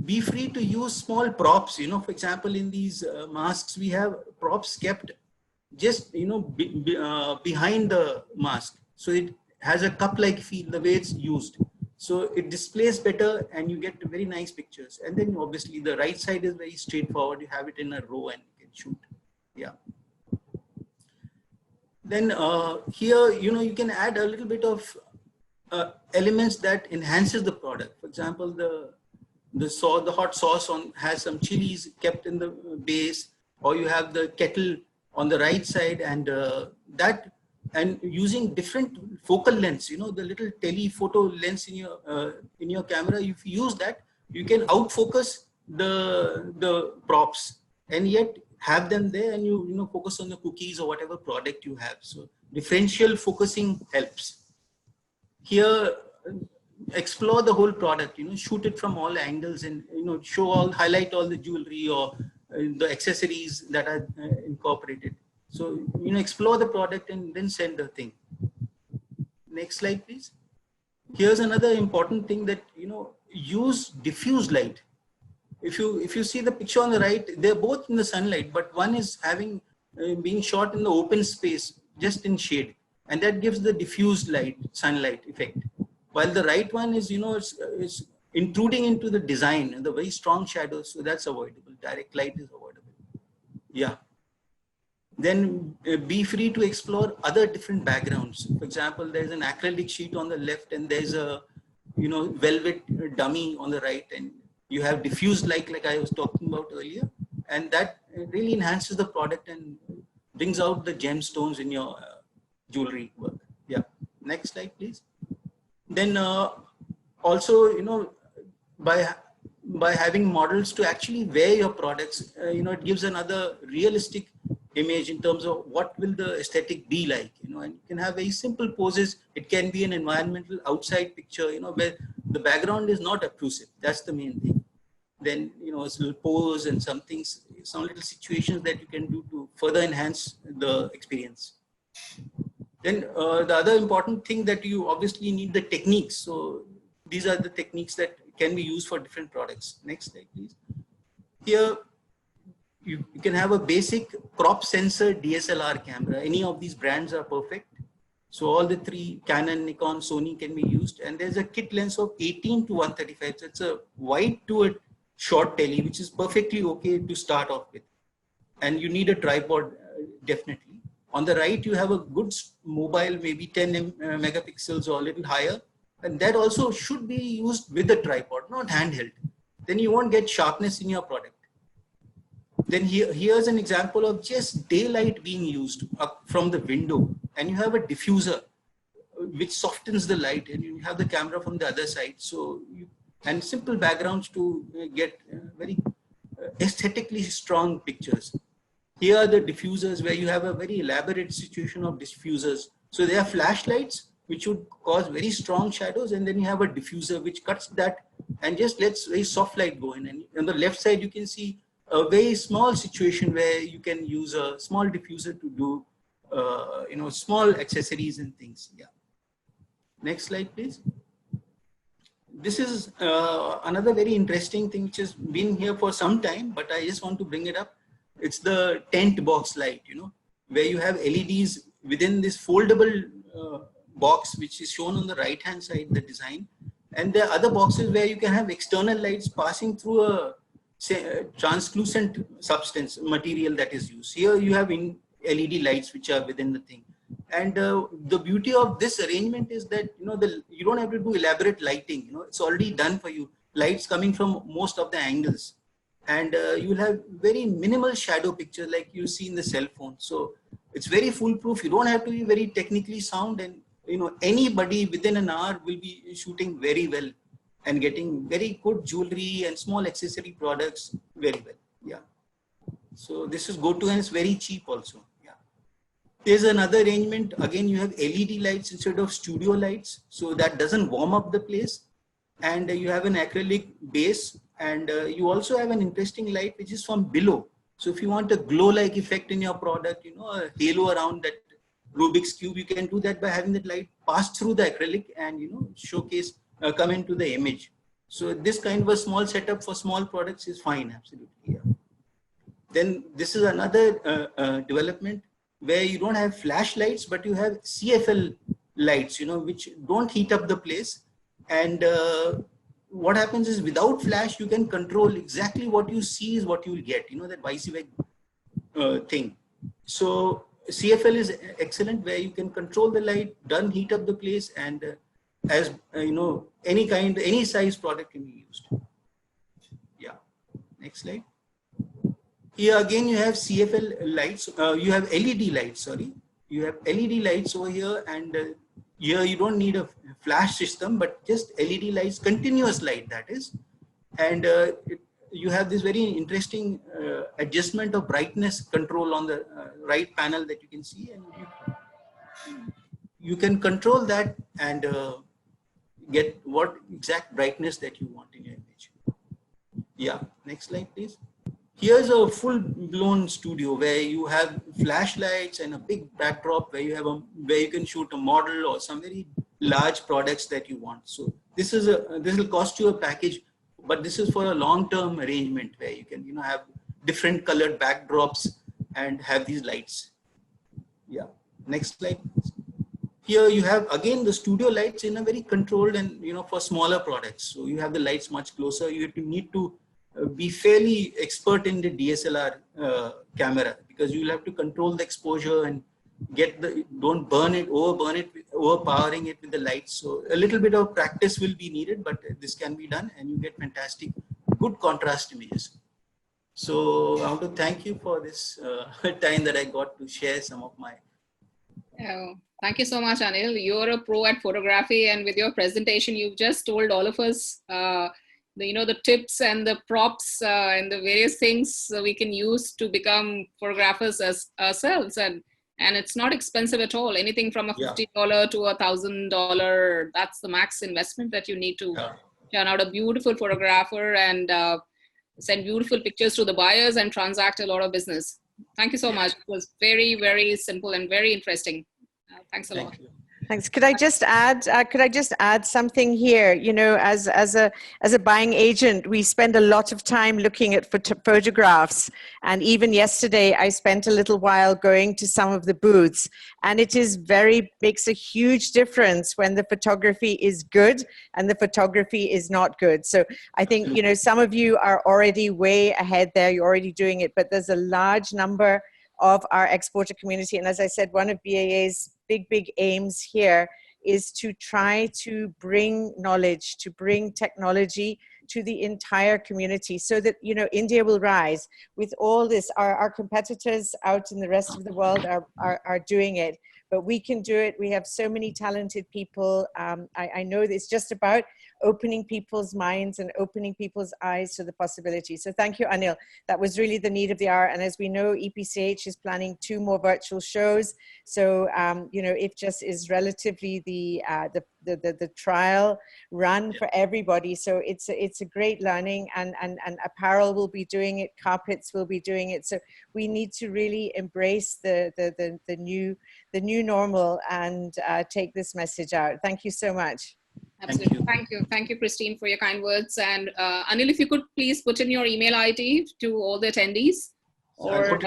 be free to use small props. You know, for example, in these masks, we have props kept just, you know, behind the mask. So it has a cup-like feel the way it's used. So it displays better and you get very nice pictures. And then obviously the right side is very straightforward. You have it in a row and you can shoot. Yeah. Then here, you know, you can add a little bit of elements that enhances the product. For example, the hot sauce has some chilies kept in the base, or you have the kettle on the right side, and and using different focal lengths, you know, the little telephoto lens in your camera. If you use that, you can outfocus the props and yet have them there, and you know, focus on the cookies or whatever product you have. So differential focusing helps. Here, explore the whole product, you know, shoot it from all angles, and, you know, highlight all the jewelry or the accessories that are incorporated. So, you know, explore the product and then send the thing. Next slide, please. Here's another important thing, that, you know, use diffuse light. If you see the picture on the right, they're both in the sunlight, but one is being shot in the open space, just in shade, and that gives the diffused light, sunlight effect. While the right one is, you know, it's intruding into the design and the very strong shadows, so that's avoidable. Direct light is avoidable. Yeah. Then be free to explore other different backgrounds. For example, there's an acrylic sheet on the left, and there's a, you know, velvet dummy on the right, and you have diffused light like I was talking about earlier, and that really enhances the product and brings out the gemstones in your jewelry work. Yeah. Next slide, please. Then also, you know, by having models to actually wear your products, you know, it gives another realistic image in terms of what will the aesthetic be like, you know. And you can have very simple poses. It can be an environmental outside picture, you know, where the background is not obtrusive. That's the main thing. Then, you know, it's a little pose and some things, some little situations that you can do to further enhance the experience. Then the other important thing, that you obviously need the techniques. So these are the techniques that can be used for different products. Next slide, please. Here, you can have a basic crop sensor DSLR camera. Any of these brands are perfect. So all the three, Canon, Nikon, Sony, can be used. And there's a kit lens of 18 to 135. So it's a wide to a short tele, which is perfectly okay to start off with. And you need a tripod, definitely. On the right, you have a good mobile, maybe 10 megapixels or a little higher. And that also should be used with a tripod, not handheld. Then you won't get sharpness in your product. Then here's an example of just daylight being used from the window. And you have a diffuser which softens the light, and you have the camera from the other side. So and simple backgrounds to get very aesthetically strong pictures. Here are the diffusers, where you have a very elaborate situation of diffusers. So they are flashlights which would cause very strong shadows, and then you have a diffuser which cuts that and just lets very soft light go in. And on the left side, you can see a very small situation where you can use a small diffuser to do you know, small accessories and things. Yeah. Next slide, please. This is another very interesting thing which has been here for some time, but I just want to bring it up. it's the tent box light, you know, where you have LEDs within this foldable box, which is shown on the right hand side, the design. And there are other boxes where you can have external lights passing through a translucent substance material that is used. Here you have in LED lights which are within the thing. And the beauty of this arrangement is that, you know, you don't have to do elaborate lighting, you know, it's already done for you. Lights coming from most of the angles. And you'll have very minimal shadow picture like you see in the cell phone. So it's very foolproof. You don't have to be very technically sound, and you know, anybody within an hour will be shooting very well and getting very good jewelry and small accessory products very well. Yeah. So this is go-to, and it's very cheap also. Yeah. There's another arrangement. Again, you have LED lights instead of studio lights. So that doesn't warm up the place. And you have an acrylic base, and you also have an interesting light which is from below. So if you want a glow-like effect in your product, you know, a halo around that Rubik's Cube, you can do that by having that light pass through the acrylic and, you know, showcase, come into the image. So this kind of a small setup for small products is fine, absolutely. Yeah. Then this is another development where you don't have flashlights, but you have CFL lights, you know, which don't heat up the place. And what happens is without flash, you can control exactly what you see is what you will get, you know, that WYSIWYG thing. So CFL is excellent, where you can control the light, doesn't heat up the place, and as you know, any size product can be used. Yeah. Next slide. Here again, you have CFL lights. You have LED lights. Sorry, you have LED lights over here, and here you don't need a flash system, but just LED lights, continuous light that is, and you have this very interesting adjustment of brightness control on the right panel that you can see, and you can control that and get what exact brightness that you want in your image. Yeah, next slide please. Here's a full-blown studio where you have flashlights and a big backdrop where you have where you can shoot a model or some very large products that you want. So this will cost you a package, but this is for a long-term arrangement where you can, you know, have different colored backdrops and have these lights. Yeah. Next slide. Here you have again the studio lights in a very controlled and, you know, for smaller products. So you have the lights much closer. You need to be fairly expert in the DSLR camera, because you'll have to control the exposure and don't burn it, overpowering it with the lights. So a little bit of practice will be needed, but this can be done and you get fantastic, good contrast images. So I want to thank you for this time that I got to share some of my. Thank you so much, Anil. You're a pro at photography, and with your presentation, you've just told all of us the tips and the props and the various things we can use to become photographers as ourselves. And it's not expensive at all. Anything from a $50 to $1,000, that's the max investment that you need to turn out a beautiful photographer and send beautiful pictures to the buyers and transact a lot of business. Thank you so much. It was very, very simple and very interesting. Thanks a lot. Thanks. Could I just add something here? You know, as a buying agent, we spend a lot of time looking at photographs, and even yesterday I spent a little while going to some of the booths, and it makes a huge difference when the photography is good and the photography is not good. So I think, you know, some of you are already way ahead there. You're already doing it, but there's a large number of our exporter community, and as I said, one of BAA's big aims here is to try to bring knowledge, to bring technology to the entire community, so that, you know, India will rise. With all this, our competitors out in the rest of the world are doing it, but we can do it. We have so many talented people. I know it's just about opening people's minds and opening people's eyes to the possibilities. So thank you, Anil. That was really the need of the hour. And as we know, EPCH is planning 2 more virtual shows. So, you know, it just is relatively the trial run for everybody. So it's a great learning, and apparel will be doing it, carpets will be doing it. So we need to really embrace the new normal and take this message out. Thank you so much. Absolutely. Thank you, Christine, for your kind words. And Anil, if you could please put in your email ID to all the attendees. Or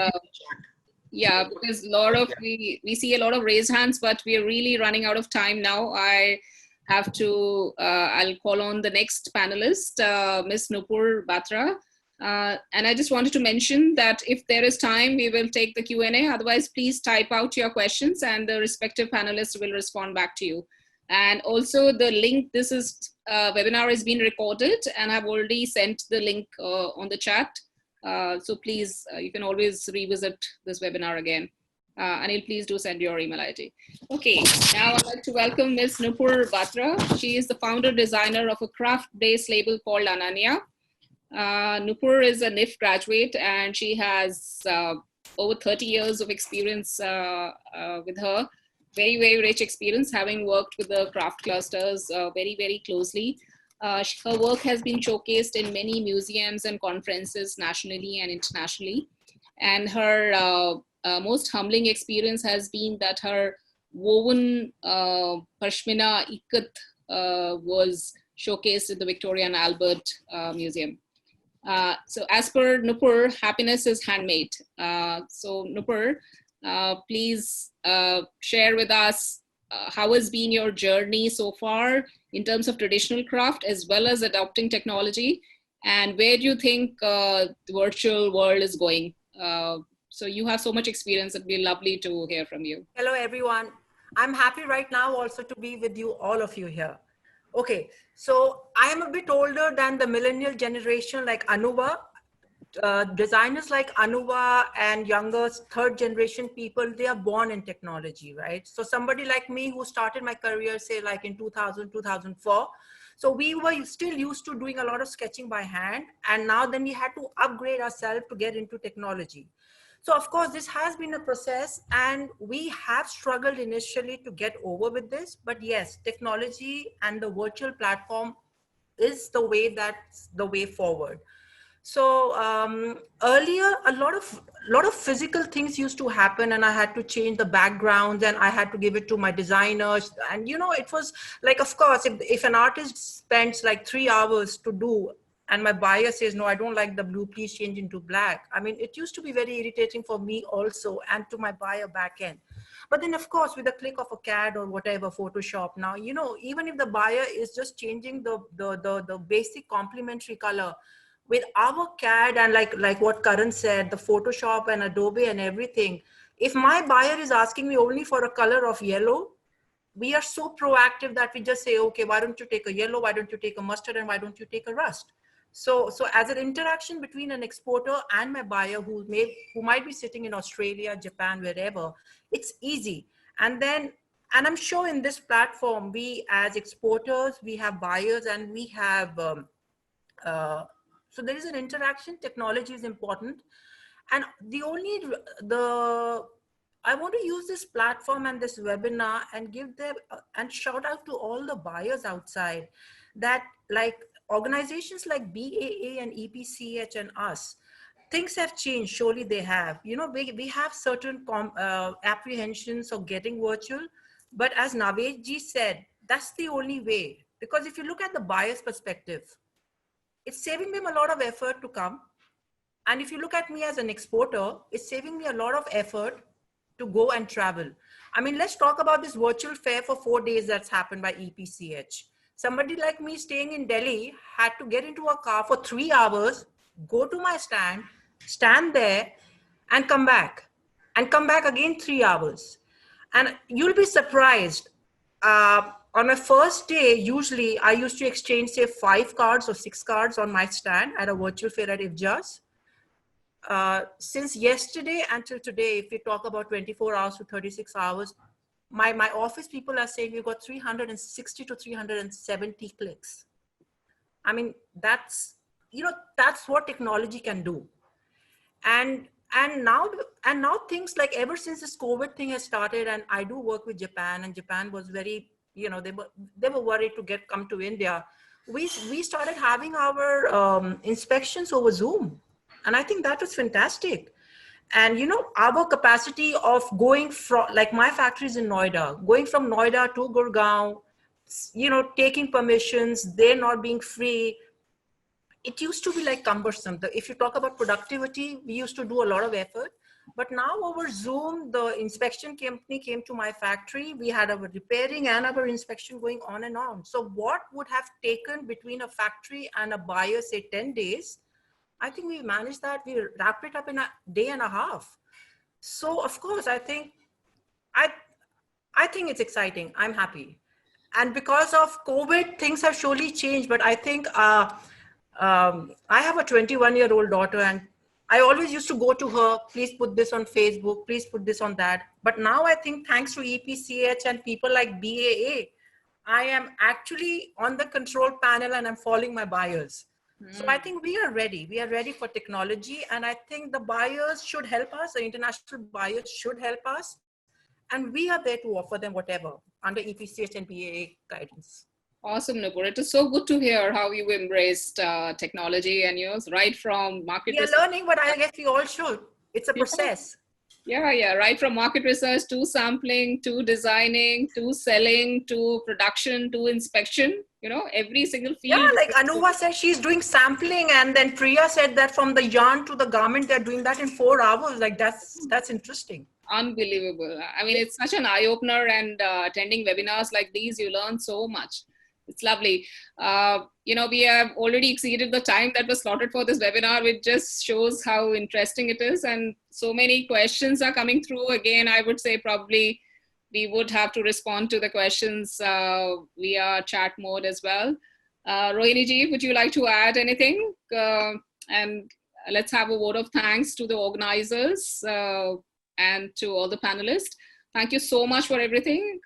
yeah, because a lot of we see a lot of raised hands, but we are really running out of time now. I have to I'll call on the next panelist, Ms. Nupur Batra. And I just wanted to mention that if there is time, we will take the Q&A. Otherwise, please type out your questions and the respective panelists will respond back to you. And also the link, this is webinar is being recorded and I've already sent the link on the chat. So please, you can always revisit this webinar again. Anil, please do send your email ID. Okay, now I'd like to welcome Ms. Nupur Batra. She is the founder designer of a craft-based label called Ananya. Nupur is a NIF graduate and she has over 30 years of experience with her. Very, very rich experience, having worked with the craft clusters very, very closely. Her work has been showcased in many museums and conferences nationally and internationally. And her most humbling experience has been that her woven Pashmina ikat was showcased in the Victoria and Albert Museum. So as per Nupur, happiness is handmade. So Nupur, please share with us how has been your journey so far in terms of traditional craft as well as adopting technology, and where do you think the virtual world is going? So you have so much experience, it'd be lovely to hear from you. Hello everyone. I'm happy right now also to be with you, all of you here. Okay, so I am a bit older than the millennial generation like Anuva. Designers like Anuva and younger third generation people, they are born in technology, right? So somebody like me who started my career, say like in 2000, 2004. So we were still used to doing a lot of sketching by hand. And now then we had to upgrade ourselves to get into technology. So of course, this has been a process and we have struggled initially to get over with this. But yes, technology and the virtual platform is the way forward. So earlier, a lot of physical things used to happen and I had to change the backgrounds and I had to give it to my designers. And you know, it was like, of course, if an artist spends like 3 hours to do and my buyer says, no, I don't like the blue, please change into black. I mean, it used to be very irritating for me also and to my buyer back end. But then of course, with a click of a CAD or whatever, Photoshop now, you know, even if the buyer is just changing the basic complementary color, with our CAD and like what Karan said, the Photoshop and Adobe and everything, if my buyer is asking me only for a color of yellow, we are so proactive that we just say, okay, why don't you take a yellow? Why don't you take a mustard? And why don't you take a rust? So as an interaction between an exporter and my buyer who might be sitting in Australia, Japan, wherever, it's easy. And I'm sure in this platform, we as exporters, we have buyers and we have, so there is an interaction. Technology is important. And I want to use this platform and this webinar and give them and shout out to all the buyers outside that like organizations like BAA and EPCH and us, things have changed. Surely they have, you know, we have certain apprehensions of getting virtual, but as Navesh ji said, that's the only way. Because if you look at the buyer's perspective, it's saving them a lot of effort to come. And if you look at me as an exporter, it's saving me a lot of effort to go and travel. I mean, let's talk about this virtual fair for 4 days that's happened by EPCH. Somebody like me staying in Delhi had to get into a car for 3 hours, go to my stand there and come back again 3 hours. And you'll be surprised. On my first day, usually I used to exchange say 5 cards or 6 cards on my stand at a virtual fair at IFJAS. Since yesterday until today, if we talk about 24 hours to 36 hours, my office people are saying we've got 360 to 370 clicks. I mean, that's what technology can do. And now things like ever since this COVID thing has started, and I do work with Japan, and Japan was very, you know, they were worried to come to India. We started having our inspections over Zoom. And I think that was fantastic. And, you know, our capacity of going from, like my factory is in Noida, going from Noida to Gurgaon, you know, taking permissions, they're not being free. it used to be like cumbersome. If you talk about productivity, we used to do a lot of effort. But now over Zoom, the inspection company came to my factory. We had our repairing and our inspection going on and on. So what would have taken between a factory and a buyer, say 10 days, I think we managed that. We wrapped it up in a day and a half. So of course, I think it's exciting. I'm happy. And because of COVID, things have surely changed. But I think I have a 21-year-old daughter, and I always used to go to her, please put this on Facebook, please put this on that. But now I think thanks to EPCH and people like BAA, I am actually on the control panel and I'm following my buyers. So I think we are ready. We are ready for technology. And I think the buyers should help us. The international buyers should help us. And we are there to offer them whatever under EPCH and BAA guidance. Awesome, Nupur. It is so good to hear how you embraced technology and right from market research. We are learning, but I guess we all should. It's a process. Yeah. Right from market research to sampling, to designing, to selling, to production, to inspection, every single field. Yeah, like Anuva said, she's doing sampling, and then Priya said that from the yarn to the garment, they're doing that in 4 hours. Like that's interesting. Unbelievable. I mean, it's such an eye-opener, and attending webinars like these, you learn so much. It's lovely. We have already exceeded the time that was slotted for this webinar, which just shows how interesting it is. And so many questions are coming through. Again, I would say probably we would have to respond to the questions via chat mode as well. Rohini ji, would you like to add anything? And let's have a vote of thanks to the organizers and to all the panelists. Thank you so much for everything.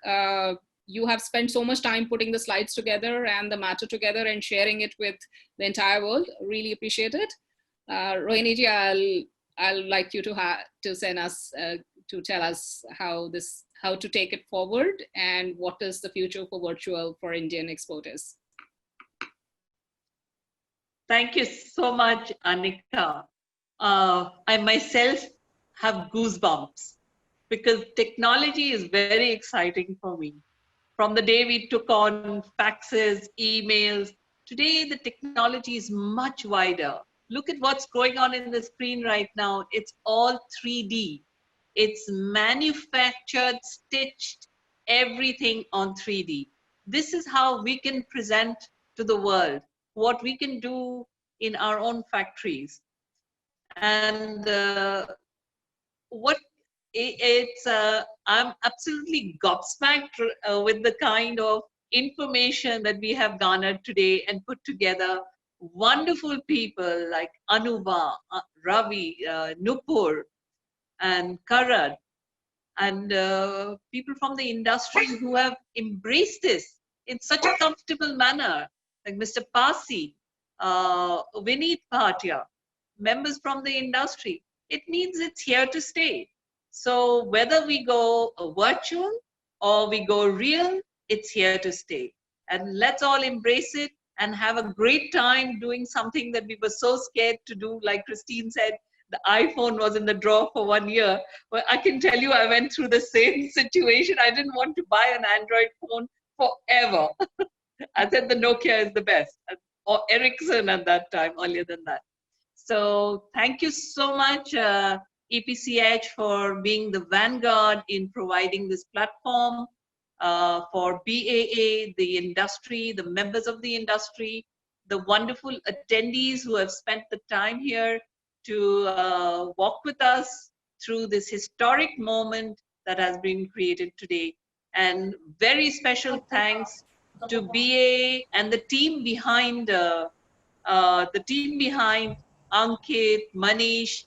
You have spent so much time putting the slides together and the matter together and sharing it with the entire world. Really appreciate it. Rohini ji, I'll like you to send us to tell us how to take it forward and what is the future for virtual for Indian exporters. Thank you so much, Anika. I myself have goosebumps because technology is very exciting for me. From the day we took on faxes, emails, today the technology is much wider. Look at what's going on in the screen right now. It's all 3D. It's manufactured, stitched, everything on 3D. This is how we can present to the world what we can do in our own factories. And I'm absolutely gobsmacked with the kind of information that we have garnered today and put together. Wonderful people like Anuva, Ravi, Nupur, and Karan, and people from the industry who have embraced this in such a comfortable manner, like Mr. Pasi, Vineet Bhatia, members from the industry. It means it's here to stay. So whether we go virtual or we go real, it's here to stay. And let's all embrace it and have a great time doing something that we were so scared to do. Like Christine said, the iPhone was in the drawer for 1 year. Well, I can tell you I went through the same situation. I didn't want to buy an Android phone forever. I said the Nokia is the best, or Ericsson at that time, earlier than that. So thank you so much, EPCH, for being the vanguard in providing this platform, for BAA, the industry, the members of the industry, the wonderful attendees who have spent the time here to walk with us through this historic moment that has been created today. And very special thanks to BAA and the team behind Ankit, Manish.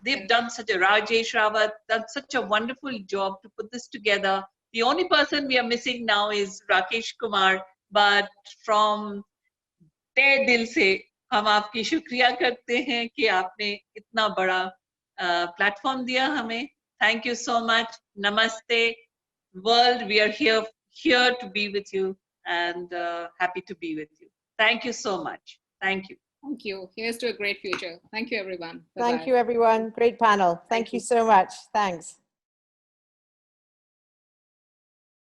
They've done Rajesh Rawat, done such a wonderful job to put this together. The only person we are missing now is Rakesh Kumar, but from तहे दिल से हम आपकी शुक्रिया करते हैं कि आपने इतना बड़ा प्लेटफॉर्म दिया हमें. Thank you so much. Namaste, world. We are here to be with you and happy to be with you. Thank you so much. Thank you. Thank you. Here's to a great future. Thank you, everyone. Bye-bye. Thank you, everyone. Great panel. Thank you so much. Thanks.